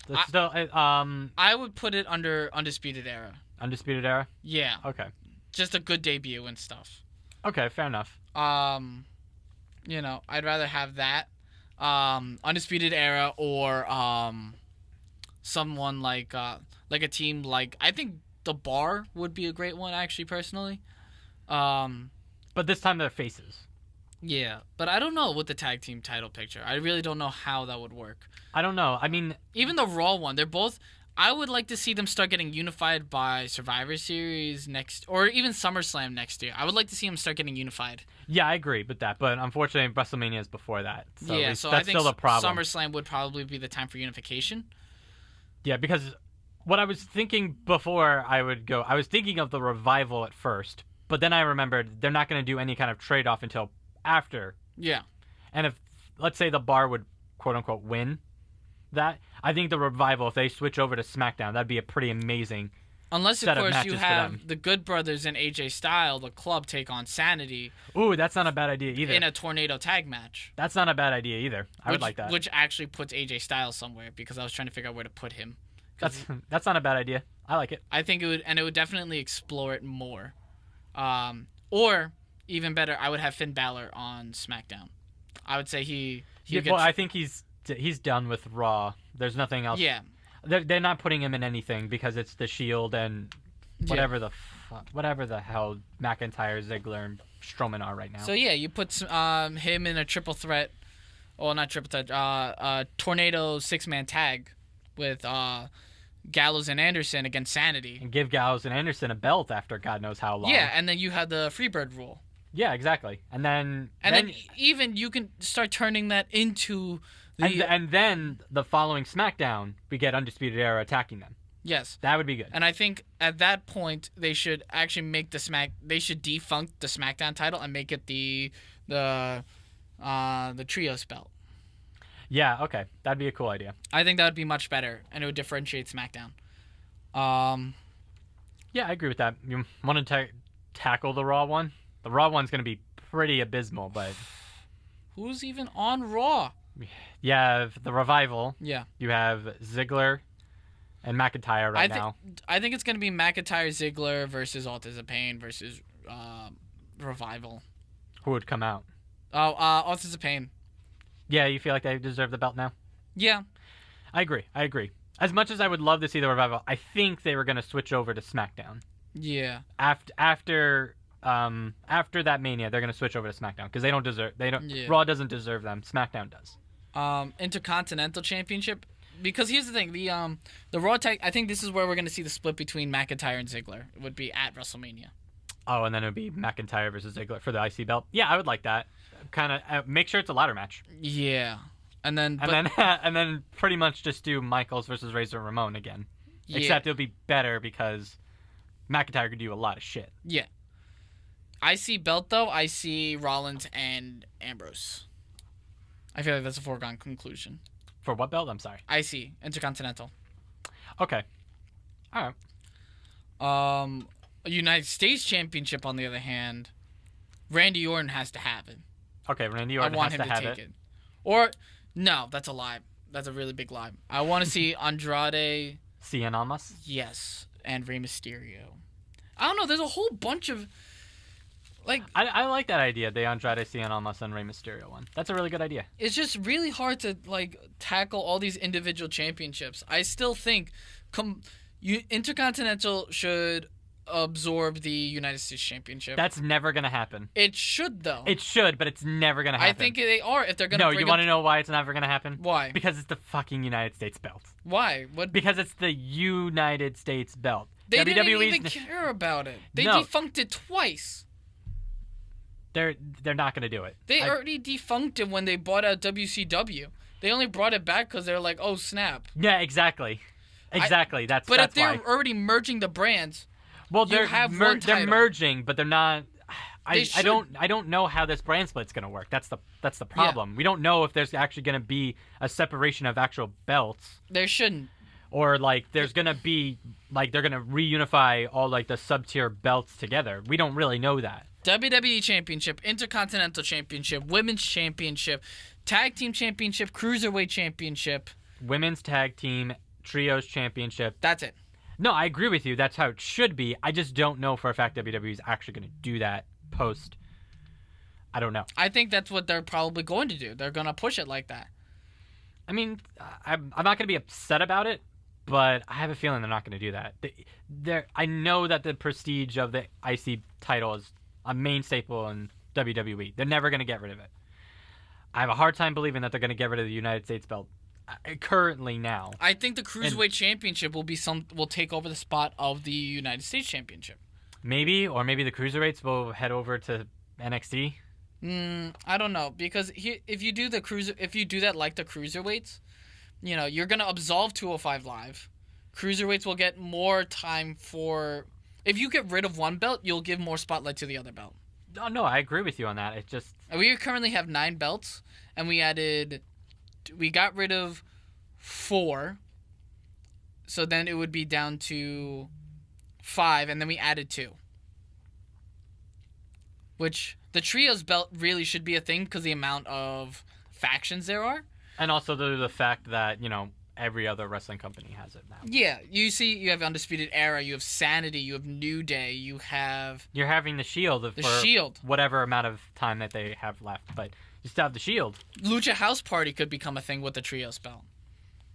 I would put it under Undisputed Era. Undisputed Era? Yeah. Okay. Just a good debut and stuff. Okay, fair enough. You know, I'd rather have that. Undisputed Era or someone like a team like, I think the Bar would be a great one, actually, personally. But this time they're faces. Yeah, but I don't know with the tag team title picture. I really don't know how that would work. I don't know. I mean, even the Raw one, they're both. I would like to see them start getting unified by Survivor Series next, or even SummerSlam next year. I would like to see them start getting unified. Yeah, I agree with that, but unfortunately, WrestleMania is before that. So yeah, so that's I think still the problem. SummerSlam would probably be the time for unification. Yeah, because what I was thinking before I would go, I was thinking of the Revival at first, but then I remembered they're not going to do any kind of trade-off until after. Yeah. And if, let's say, the Bar would, quote-unquote, win that, I think the Revival, if they switch over to SmackDown, that'd be a pretty amazing Unless, set of course, matches you have the Good Brothers and AJ Styles, the club, take on Sanity. Ooh, that's not a bad idea either. In a tornado tag match. That's not a bad idea either. I would like that. Which actually puts AJ Styles somewhere, because I was trying to figure out where to put him. That's not a bad idea. I like it. I think it would definitely explore it more. Or, even better, I would have Finn Balor on SmackDown. I would say well, I think he's done with Raw. There's nothing else. Yeah. They're not putting him in anything because it's the Shield and whatever the hell McIntyre, Ziggler, and Strowman are right now. So yeah, you put him in a triple threat, or not triple threat, tornado 6-man tag with Gallows and Anderson against Sanity. And give Gallows and Anderson a belt after God knows how long. Yeah, and then you have the Freebird rule. Yeah, exactly. And then even you can start turning that into and then the following SmackDown, we get Undisputed Era attacking them. Yes. That would be good. And I think at that point they should actually make they should defunct the SmackDown title and make it the Trios belt. Yeah, okay. That'd be a cool idea. I think that would be much better, and it would differentiate SmackDown. Yeah, I agree with that. You want to tackle the Raw one? The Raw one's going to be pretty abysmal, but who's even on Raw? You have the Revival. Yeah. You have Ziggler and McIntyre now. I think it's going to be McIntyre, Ziggler versus Authors of Pain versus Revival. Who would come out? Oh, Authors of Pain. Yeah, you feel like they deserve the belt now? Yeah. I agree. As much as I would love to see the Revival, I think they were going to switch over to SmackDown. Yeah. After that Mania, they're going to switch over to SmackDown because Yeah. Raw doesn't deserve them. SmackDown does. Intercontinental Championship, because here's the thing, the Raw tag, I think this is where we're going to see the split between McIntyre and Ziggler. It would be at WrestleMania. Oh, and then it would be McIntyre versus Ziggler for the IC belt. Yeah, I would like that. Kind of make sure it's a ladder match. Yeah. And then pretty much just do Michaels versus Razor Ramon again. Yeah. Except it'll be better because McIntyre could do a lot of shit. Yeah. IC belt, though, I see Rollins and Ambrose. I feel like that's a foregone conclusion. For what belt? I'm sorry. IC, Intercontinental. Okay. All right. A United States Championship, on the other hand, Randy Orton has to have it. Okay, Randy Orton has to have it. I want him to take it. Or, no, that's a lie. That's a really big lie. I want to see Andrade. Cien Almas? Yes, and Rey Mysterio. I don't know, there's a whole bunch of... I like that idea, the Andrade, Cien Almas, and Rey Mysterio one. That's a really good idea. It's just really hard to tackle all these individual championships. I still think Intercontinental should absorb the United States Championship. That's never gonna happen. It should, though. It should, but it's never gonna happen. I think they are if they're gonna. No, you want to know why it's never gonna happen? Why? Because it's the fucking United States belt. Why? What? Because it's the United States belt. They didn't even care about it. They defunked it twice. They're not going to do it. They already defunct it when they bought out WCW. They only brought it back because they're like, oh, snap. Yeah, exactly. Exactly. That's if they're why. already merging the brands, well, they're they're merging, but they're not. I should. don't know how this brand split's going to work. That's the problem. Yeah. We don't know if there's actually going to be a separation of actual belts. There shouldn't. Or like there's going to be like they're going to reunify all like the sub-tier belts together. We don't really know that. WWE Championship, Intercontinental Championship, Women's Championship, Tag Team Championship, Cruiserweight Championship, Women's Tag Team Trios Championship. That's it. No, I agree with you. That's how it should be. I just don't know for a fact WWE is actually going to do that post. I don't know. I think that's what they're probably going to do. They're going to push it like that. I mean, I'm not going to be upset about it, but I have a feeling they're not going to do that. I know that the prestige of the IC title is a main staple in WWE. They're never going to get rid of it. I have a hard time believing that they're going to get rid of the United States belt currently now. I think the Cruiserweight Championship will take over the spot of the United States Championship. Maybe the Cruiserweights will head over to NXT. I don't know, because if you do that like the Cruiserweights, you're going to absolve 205 Live. Cruiserweights will get more time for... If you get rid of one belt, you'll give more spotlight to the other belt. Oh, no, I agree with you on that. It just... We currently have 9 belts, and we got rid of 4, so then it would be down to 5, and then we added 2. Which, the trios belt really should be a thing because the amount of factions there are. And also the fact that, every other wrestling company has it now. Yeah, you have Undisputed Era, you have Sanity, you have New Day, you're having the Shield Shield, whatever amount of time that they have left, but you still have the Shield. Lucha House Party could become a thing with the trios belt.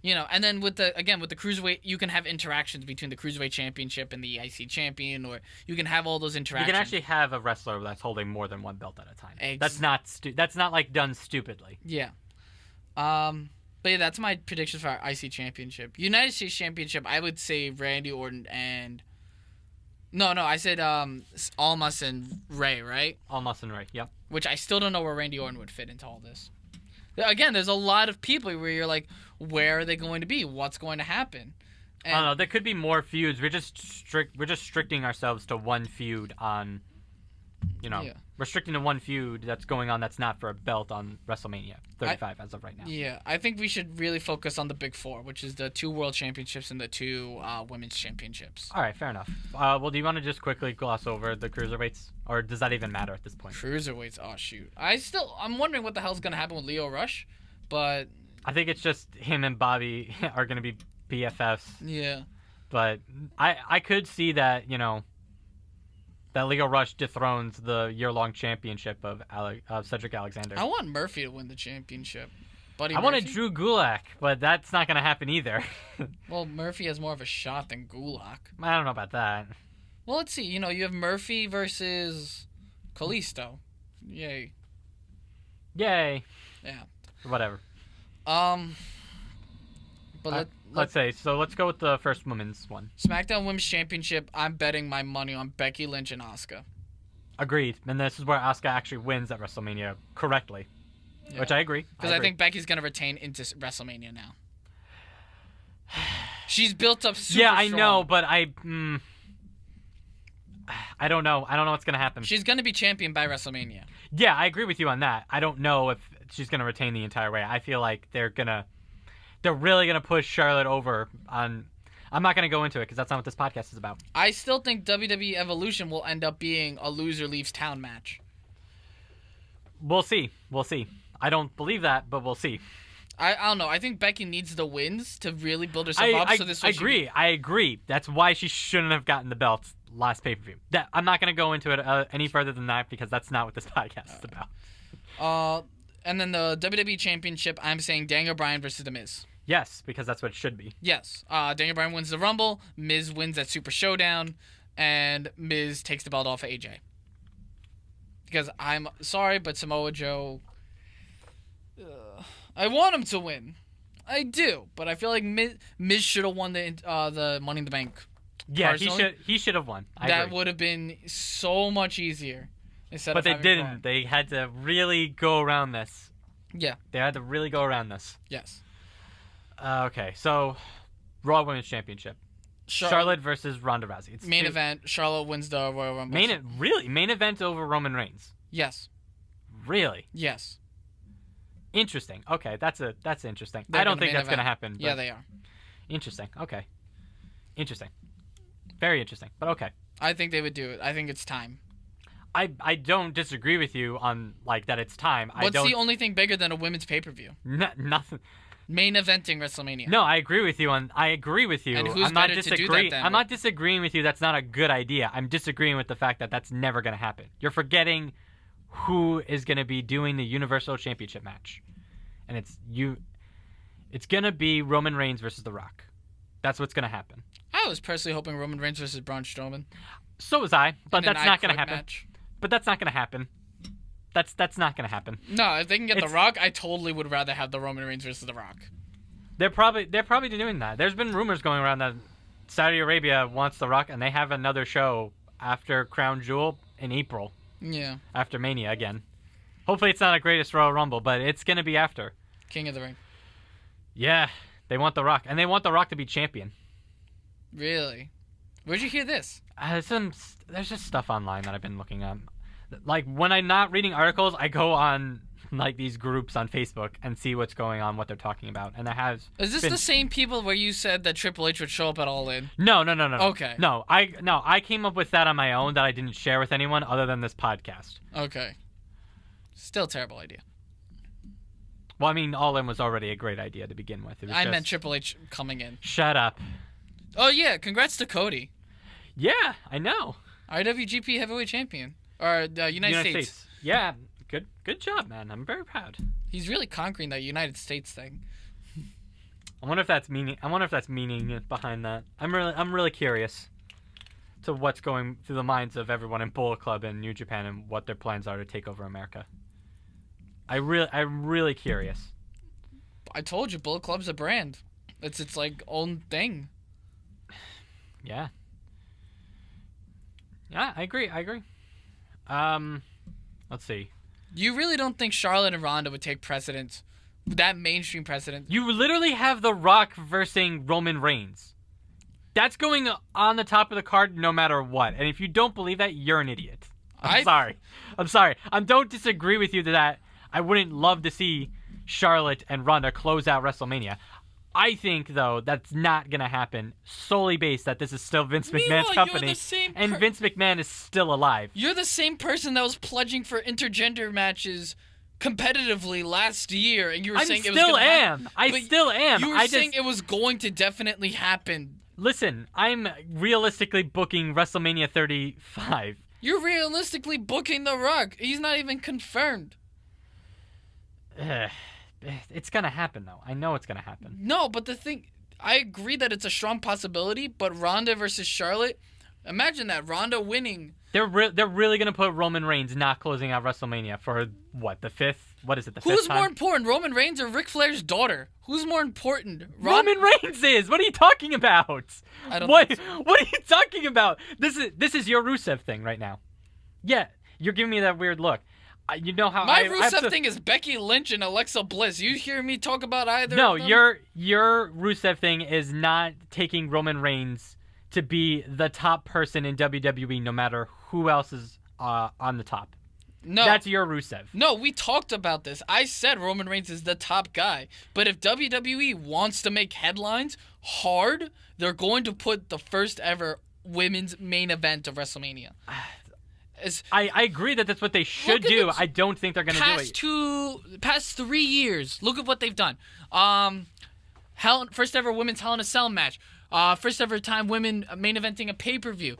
And then with the Cruiserweight, you can have interactions between the Cruiserweight Championship and the IC Champion, or you can have all those interactions. You can actually have a wrestler that's holding more than one belt at a time. That's not like done stupidly. Yeah. But yeah, that's my predictions for our IC Championship. United States Championship, I would say Randy Orton and... No, I said Almas and Ray, right? Almas and Ray, yep. Which I still don't know where Randy Orton would fit into all this. Again, there's a lot of people where you're like, where are they going to be? What's going to happen? I don't know. There could be more feuds. We're just restricting ourselves to one feud on... restricting to one feud that's going on that's not for a belt on WrestleMania 35 as of right now. Yeah, I think we should really focus on the big 4, which is the 2 World Championships and the 2 Women's Championships. All right, fair enough. Well, do you want to just quickly gloss over the Cruiserweights, or does that even matter at this point? Cruiserweights, oh shoot. I'm wondering what the hell's going to happen with Lio Rush, but... I think it's just him and Bobby are going to be BFFs. Yeah. But I could see that, that Lio Rush dethrones the year-long championship of Cedric Alexander. I want Murphy to win the championship. I wanted Drew Gulak, but that's not going to happen either. Well, Murphy has more of a shot than Gulak. I don't know about that. Well, let's see. You have Murphy versus Kalisto. Yay. Yay. Yeah. Whatever. But let's say, so let's go with the first women's one. SmackDown Women's Championship, I'm betting my money on Becky Lynch and Asuka. Agreed. And this is where Asuka actually wins at WrestleMania correctly. Yeah. Which I agree. Because I think Becky's going to retain into WrestleMania now. She's built up super strong. I know, but I don't know. I don't know what's going to happen. She's going to be champion by WrestleMania. Yeah, I agree with you on that. I don't know if she's going to retain the entire way. I feel like they're really going to push Charlotte over on... I'm not going to go into it because that's not what this podcast is about. I still think WWE Evolution will end up being a loser leaves town match. We'll see. I don't believe that, but we'll see. I don't know. I think Becky needs the wins to really build herself up. I agree. That's why she shouldn't have gotten the belts last pay-per-view. I'm not going to go into it any further than that because that's not what this podcast is about. And then the WWE Championship, I'm saying Daniel Bryan versus The Miz. Yes, because that's what it should be. Yes. Daniel Bryan wins the Rumble, Miz wins at Super Showdown, and Miz takes the belt off of AJ. Because I'm sorry, but Samoa Joe... I want him to win. I do, but I feel like Miz should have won the Money in the Bank. Yeah, personally. he should have won. That would have been so much easier. But they didn't. They had to really go around this. Yeah. They had to really go around this. Yes. Okay, so Raw Women's Championship. Charlotte versus Ronda Rousey. It's main event. Charlotte wins the Royal Rumble. Main event over Roman Reigns. Yes. Really? Yes. Interesting. Okay, that's interesting. I don't think that's going to happen. Yeah, they are. Interesting. Okay. Interesting. Very interesting. But okay. I think they would do it. I think it's time. I don't disagree with you on like that it's time. What's the only thing bigger than a women's pay-per-view? Nothing. Main eventing WrestleMania. No, I agree with you. I agree with you. And who's better to do that then? I'm not disagreeing with you. That's not a good idea. I'm disagreeing with the fact that that's never going to happen. You're forgetting who is going to be doing the Universal Championship match, and it's going to be Roman Reigns versus The Rock. That's what's going to happen. I was personally hoping Roman Reigns versus Braun Strowman. So was I, but that's not going to happen. Match. But that's not going to happen. That's not going to happen. No, if they can get The Rock, I totally would rather have the Roman Reigns versus The Rock. They're probably doing that. There's been rumors going around that Saudi Arabia wants The Rock, and they have another show after Crown Jewel in April. Yeah. After Mania again. Hopefully it's not a Greatest Royal Rumble, but it's going to be after. King of the Ring. Yeah, they want The Rock, and they want The Rock to be champion. Really? Where'd you hear this? There's just stuff online that I've been looking at. Like, when I'm not reading articles, I go on, like, these groups on Facebook and see what's going on, what they're talking about. And Is this the same people where you said that Triple H would show up at All In? No. Okay. No, I came up with that on my own that I didn't share with anyone other than this podcast. Okay. Still terrible idea. Well, I mean, All In was already a great idea to begin with. I meant Triple H coming in. Shut up. Oh, yeah. Congrats to Cody. Yeah, I know. IWGP Heavyweight Champion. Or United States. Yeah, good job, man. I'm very proud. He's really conquering that United States thing. I wonder if that's meaning behind that. I'm really curious to what's going through the minds of everyone in Bullet Club and New Japan and what their plans are to take over America. I'm really curious. I told you, Bullet Club's a brand. It's like own thing. Yeah. Yeah, I agree. Let's see. You really don't think Charlotte and Ronda would take precedence? That mainstream precedent? You literally have The Rock versus Roman Reigns. That's going on the top of the card no matter what. And if you don't believe that, you're an idiot. I'm sorry. I don't disagree with you that I wouldn't love to see Charlotte and Ronda close out WrestleMania. I think, though, that's not going to happen solely based that this is still Vince McMahon's company, and Vince McMahon is still alive. You're the same person that was pledging for intergender matches competitively last year, and you were saying it was going to happen. I still am. You were saying it was going to definitely happen. Listen, I'm realistically booking WrestleMania 35. You're realistically booking The Rock. He's not even confirmed. It's going to happen, though. I know it's going to happen. No, but I agree that it's a strong possibility, but Ronda versus Charlotte, imagine that, Ronda winning. They're really going to put Roman Reigns not closing out WrestleMania for, what, the fifth? What is it, the fifth Who's time? more important, Roman Reigns or Ric Flair's daughter? Who's more important? Roman Reigns is! What are you talking about? I don't think so. What are you talking about? This is your Rusev thing right now. Yeah, you're giving me that weird look. You know how my Rusev thing is Becky Lynch and Alexa Bliss. You hear me talk about either? No, of them? your Rusev thing is not taking Roman Reigns to be the top person in WWE, no matter who else is on the top. No, that's your Rusev. No, we talked about this. I said Roman Reigns is the top guy, but if WWE wants to make headlines hard, they're going to put the first ever women's main event of WrestleMania. I agree that that's what they should do. I don't think they're going to do it. Past 3 years, look at what they've done. First ever women's Hell in a Cell match. First ever time women main eventing a pay-per-view.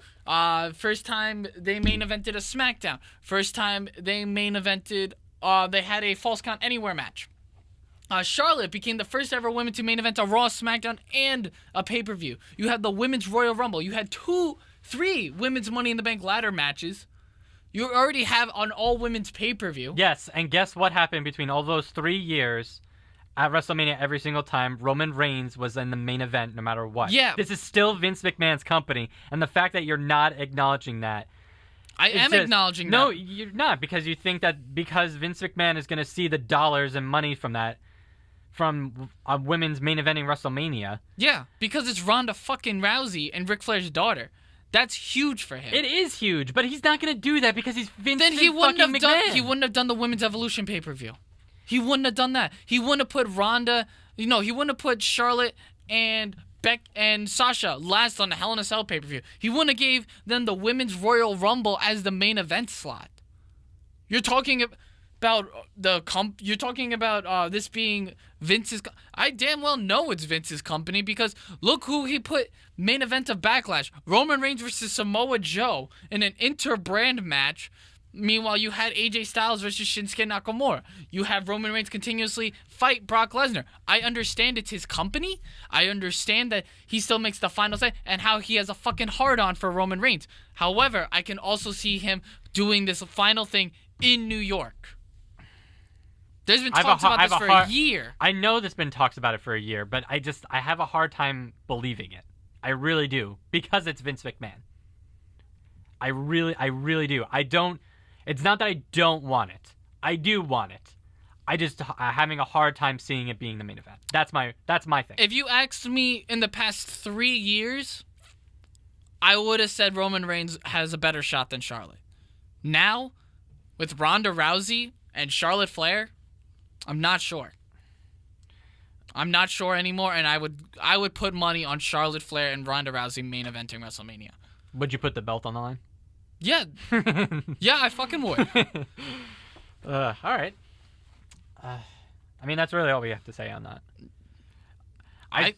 First time they main evented a SmackDown. First time they main evented, they had a Falls Count Anywhere match. Charlotte became the first ever woman to main event a Raw, SmackDown, and a pay-per-view. You had the Women's Royal Rumble. You had 3 Women's Money in the Bank ladder matches. You already have an all-women's pay-per-view. Yes, and guess what happened between all those 3 years at WrestleMania every single time? Roman Reigns was in the main event no matter what. Yeah. This is still Vince McMahon's company, and the fact that you're not acknowledging that I am acknowledging that. No, you're not, because you think that because Vince McMahon is going to see the dollars and money from that, from a women's main eventing WrestleMania. Yeah, because it's Ronda fucking Rousey and Ric Flair's daughter. That's huge for him. It is huge, but he's not going to do that because he's Vince Then he wouldn't fucking have McMahon. done. He wouldn't have done the Women's Evolution pay-per-view. He wouldn't have done that. He wouldn't have put Ronda. He wouldn't have put Charlotte and Beck and Sasha last on the Hell in a Cell pay-per-view. He wouldn't have gave them the Women's Royal Rumble as the main event slot. You're talking about You're talking about this being Vince's. I damn well know it's Vince's company because look who he put main event of Backlash: Roman Reigns versus Samoa Joe in an inter-brand match. Meanwhile, you had AJ Styles versus Shinsuke Nakamura. You have Roman Reigns continuously fight Brock Lesnar. I understand it's his company. I understand that he still makes the final say and how he has a fucking hard-on for Roman Reigns. However, I can also see him doing this final thing in New York. There's been talks about this for a year. I know there's been talks about it for a year, but I have a hard time believing it. I really do, because it's Vince McMahon. I really do. It's not that I don't want it. I do want it. I just having a hard time seeing it being the main event. That's my thing. If you asked me in the past 3 years, I would have said Roman Reigns has a better shot than Charlotte. Now, with Ronda Rousey and Charlotte Flair, I'm not sure. I'm not sure anymore, and I would put money on Charlotte Flair and Ronda Rousey main eventing WrestleMania. Would you put the belt on the line? Yeah. Yeah, I fucking would. All right. I mean, that's really all we have to say on that. I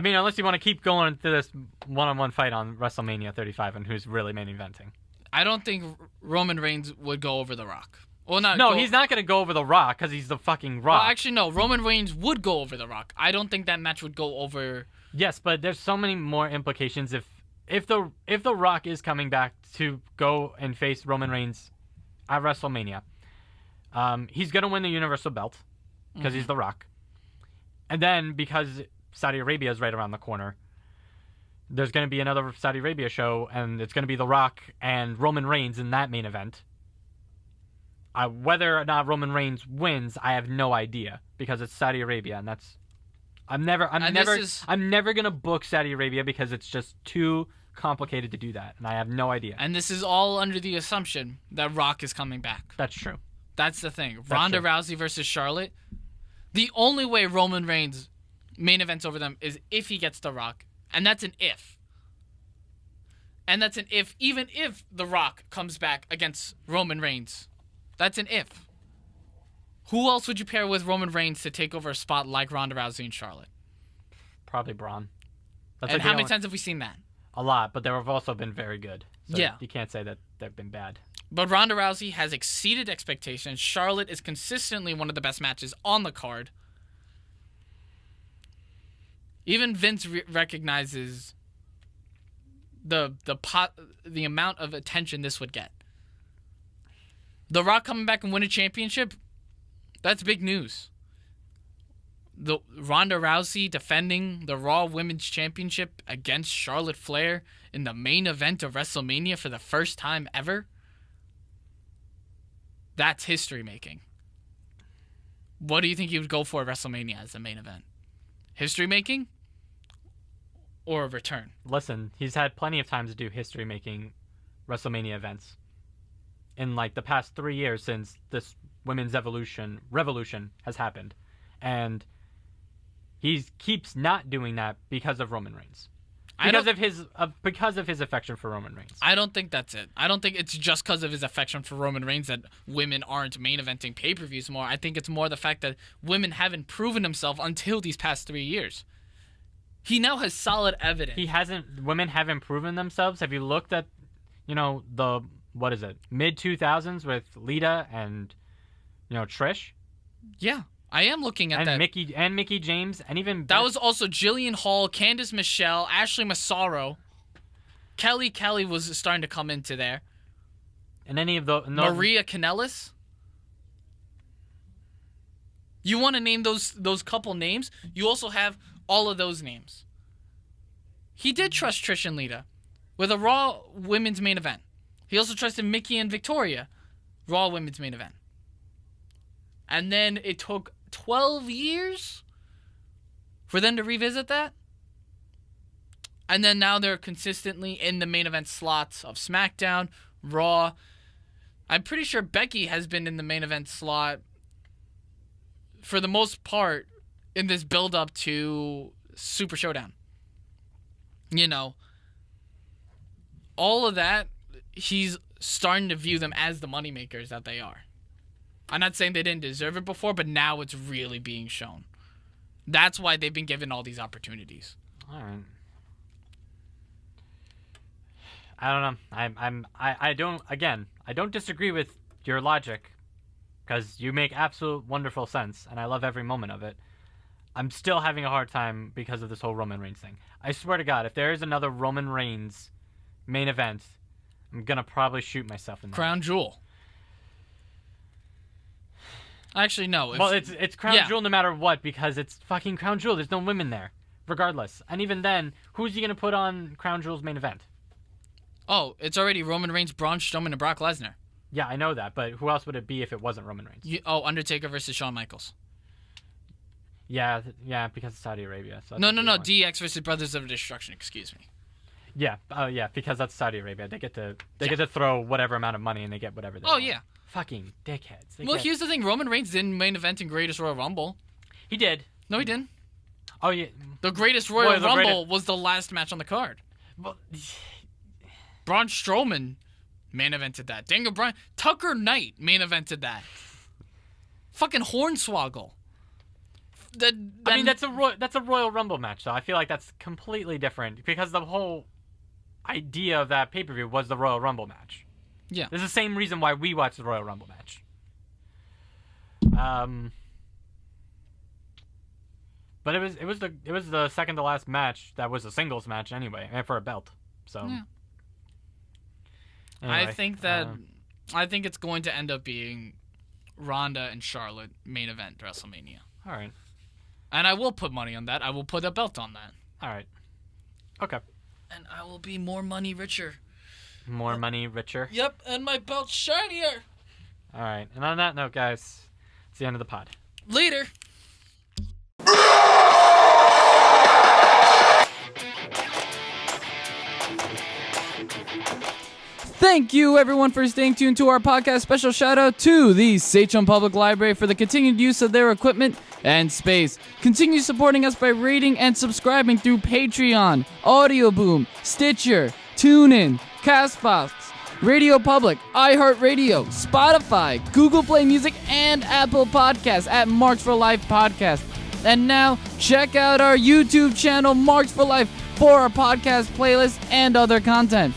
mean, unless you want to keep going through this one-on-one fight on WrestleMania 35 and who's really main eventing. I don't think Roman Reigns would go over The Rock. Well, he's not going to go over The Rock because he's the fucking Rock. Well, actually, no. Roman Reigns would go over The Rock. I don't think that match would go over. Yes, but there's so many more implications if the Rock is coming back to go and face Roman Reigns at WrestleMania. He's going to win the Universal Belt because he's The Rock. And then because Saudi Arabia is right around the corner, there's going to be another Saudi Arabia show, and it's going to be The Rock and Roman Reigns in that main event. Whether or not Roman Reigns wins, I have no idea because it's Saudi Arabia, and that's I'm never gonna book Saudi Arabia because it's just too complicated to do that, and I have no idea. And this is all under the assumption that Rock is coming back. That's true. That's the thing. Ronda Rousey versus Charlotte. The only way Roman Reigns main events over them is if he gets The Rock, and that's an if. And that's an if, even if The Rock comes back against Roman Reigns. That's an if. Who else would you pair with Roman Reigns to take over a spot like Ronda Rousey and Charlotte? Probably Braun. And how many times have we seen that? A lot, but they have also been very good. So yeah. You can't say that they've been bad. But Ronda Rousey has exceeded expectations. Charlotte is consistently one of the best matches on the card. Even Vince recognizes the amount of attention this would get. The Rock coming back and win a championship, that's big news. The Ronda Rousey defending the Raw Women's Championship against Charlotte Flair in the main event of WrestleMania for the first time ever. That's history making. What do you think he would go for at WrestleMania as the main event? History making or a return? Listen, he's had plenty of time to do history making WrestleMania events in like the past 3 years since this women's revolution has happened. And he keeps not doing that because of Roman Reigns. Because of his affection for Roman Reigns. I don't think that's it. I don't think it's just because of his affection for Roman Reigns that women aren't main eventing pay-per-views more. I think it's more the fact that women haven't proven themselves until these past 3 years. He now has solid evidence. Women haven't proven themselves. Have you looked at, the mid-2000s with Lita and, Trish? Yeah. I am looking at that. Mickey James, and even that was also Jillian Hall, Candice Michelle, Ashley Massaro. Kelly was starting to come into there. And any of the Maria Kanellis. You want to name those couple names? You also have all of those names. He did trust Trish and Lita with a Raw Women's main event. He also trusted Mickey and Victoria, Raw Women's main event. And then it took 12 years for them to revisit that. And then now they're consistently in the main event slots of SmackDown, Raw. I'm pretty sure Becky has been in the main event slot for the most part in this build-up to Super Showdown. You know, all of that, he's starting to view them as the moneymakers that they are. I'm not saying they didn't deserve it before, but now it's really being shown. That's why they've been given all these opportunities. All right. I don't know. I don't disagree with your logic, because you make absolute wonderful sense, and I love every moment of it. I'm still having a hard time because of this whole Roman Reigns thing. I swear to God, if there is another Roman Reigns main event, I'm gonna probably shoot myself in the Crown Jewel. Actually, no. Well, it's Crown Jewel no matter what, because it's fucking Crown Jewel. There's no women there, regardless. And even then, who's he gonna put on Crown Jewel's main event? Oh, it's already Roman Reigns, Braun Strowman, and Brock Lesnar. Yeah, I know that, but who else would it be if it wasn't Roman Reigns? Undertaker versus Shawn Michaels. Yeah, because of Saudi Arabia. So No. DX versus Brothers of Destruction. Excuse me. Yeah, because that's Saudi Arabia. They get to throw whatever amount of money and they get whatever they want. Oh yeah. Fucking dickheads. Here's the thing: Roman Reigns didn't main event in Greatest Royal Rumble. He did. No, he didn't. Oh yeah. The Greatest Royal Rumble was the last match on the card. Well, Braun Strowman main evented that. Daniel Bryan, Tucker Knight main evented that. Fucking Hornswoggle. I mean, that's a Royal Rumble match, though. I feel like that's completely different because the whole idea of that pay-per-view was the Royal Rumble match. Yeah. There's the same reason why we watched the Royal Rumble match. But it was the second to last match that was a singles match anyway, and for a belt. So yeah. Anyway, I think it's going to end up being Ronda and Charlotte main event WrestleMania. All right. And I will put money on that. I will put a belt on that. All right. Okay. And I will be more money richer. More money richer? Yep, and my belt's shinier. All right. And on that note, guys, it's the end of the pod. Later. Thank you, everyone, for staying tuned to our podcast. Special shout out to the Sachem Public Library for the continued use of their equipment and space. Continue supporting us by rating and subscribing through Patreon, Audio Boom, Stitcher, TuneIn, Castbox, Radio Public, iHeartRadio, Spotify, Google Play Music, and Apple Podcasts at Marks for Life Podcast. And now, check out our YouTube channel, Marks for Life, for our podcast playlist and other content.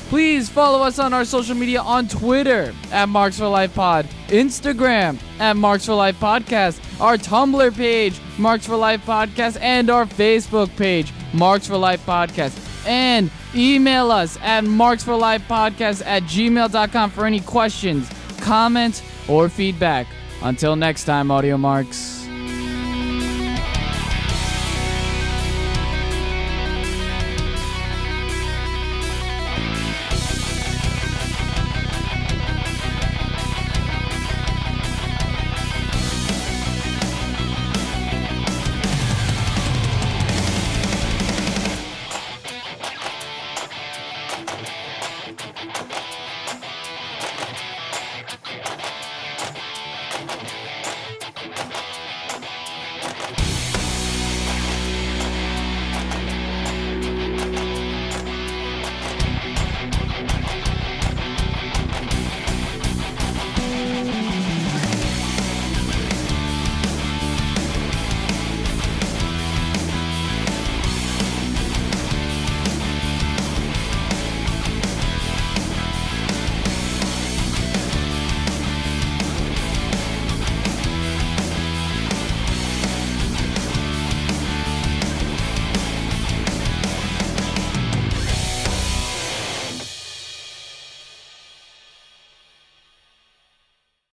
Please follow us on our social media on Twitter at Marks for Life Pod, Instagram at Marks for Life Podcast, our Tumblr page, Marks for Life Podcast, and our Facebook page, Marks for Life Podcast. And email us at marksforlifepodcast@gmail.com for any questions, comments, or feedback. Until next time, Audio Marks.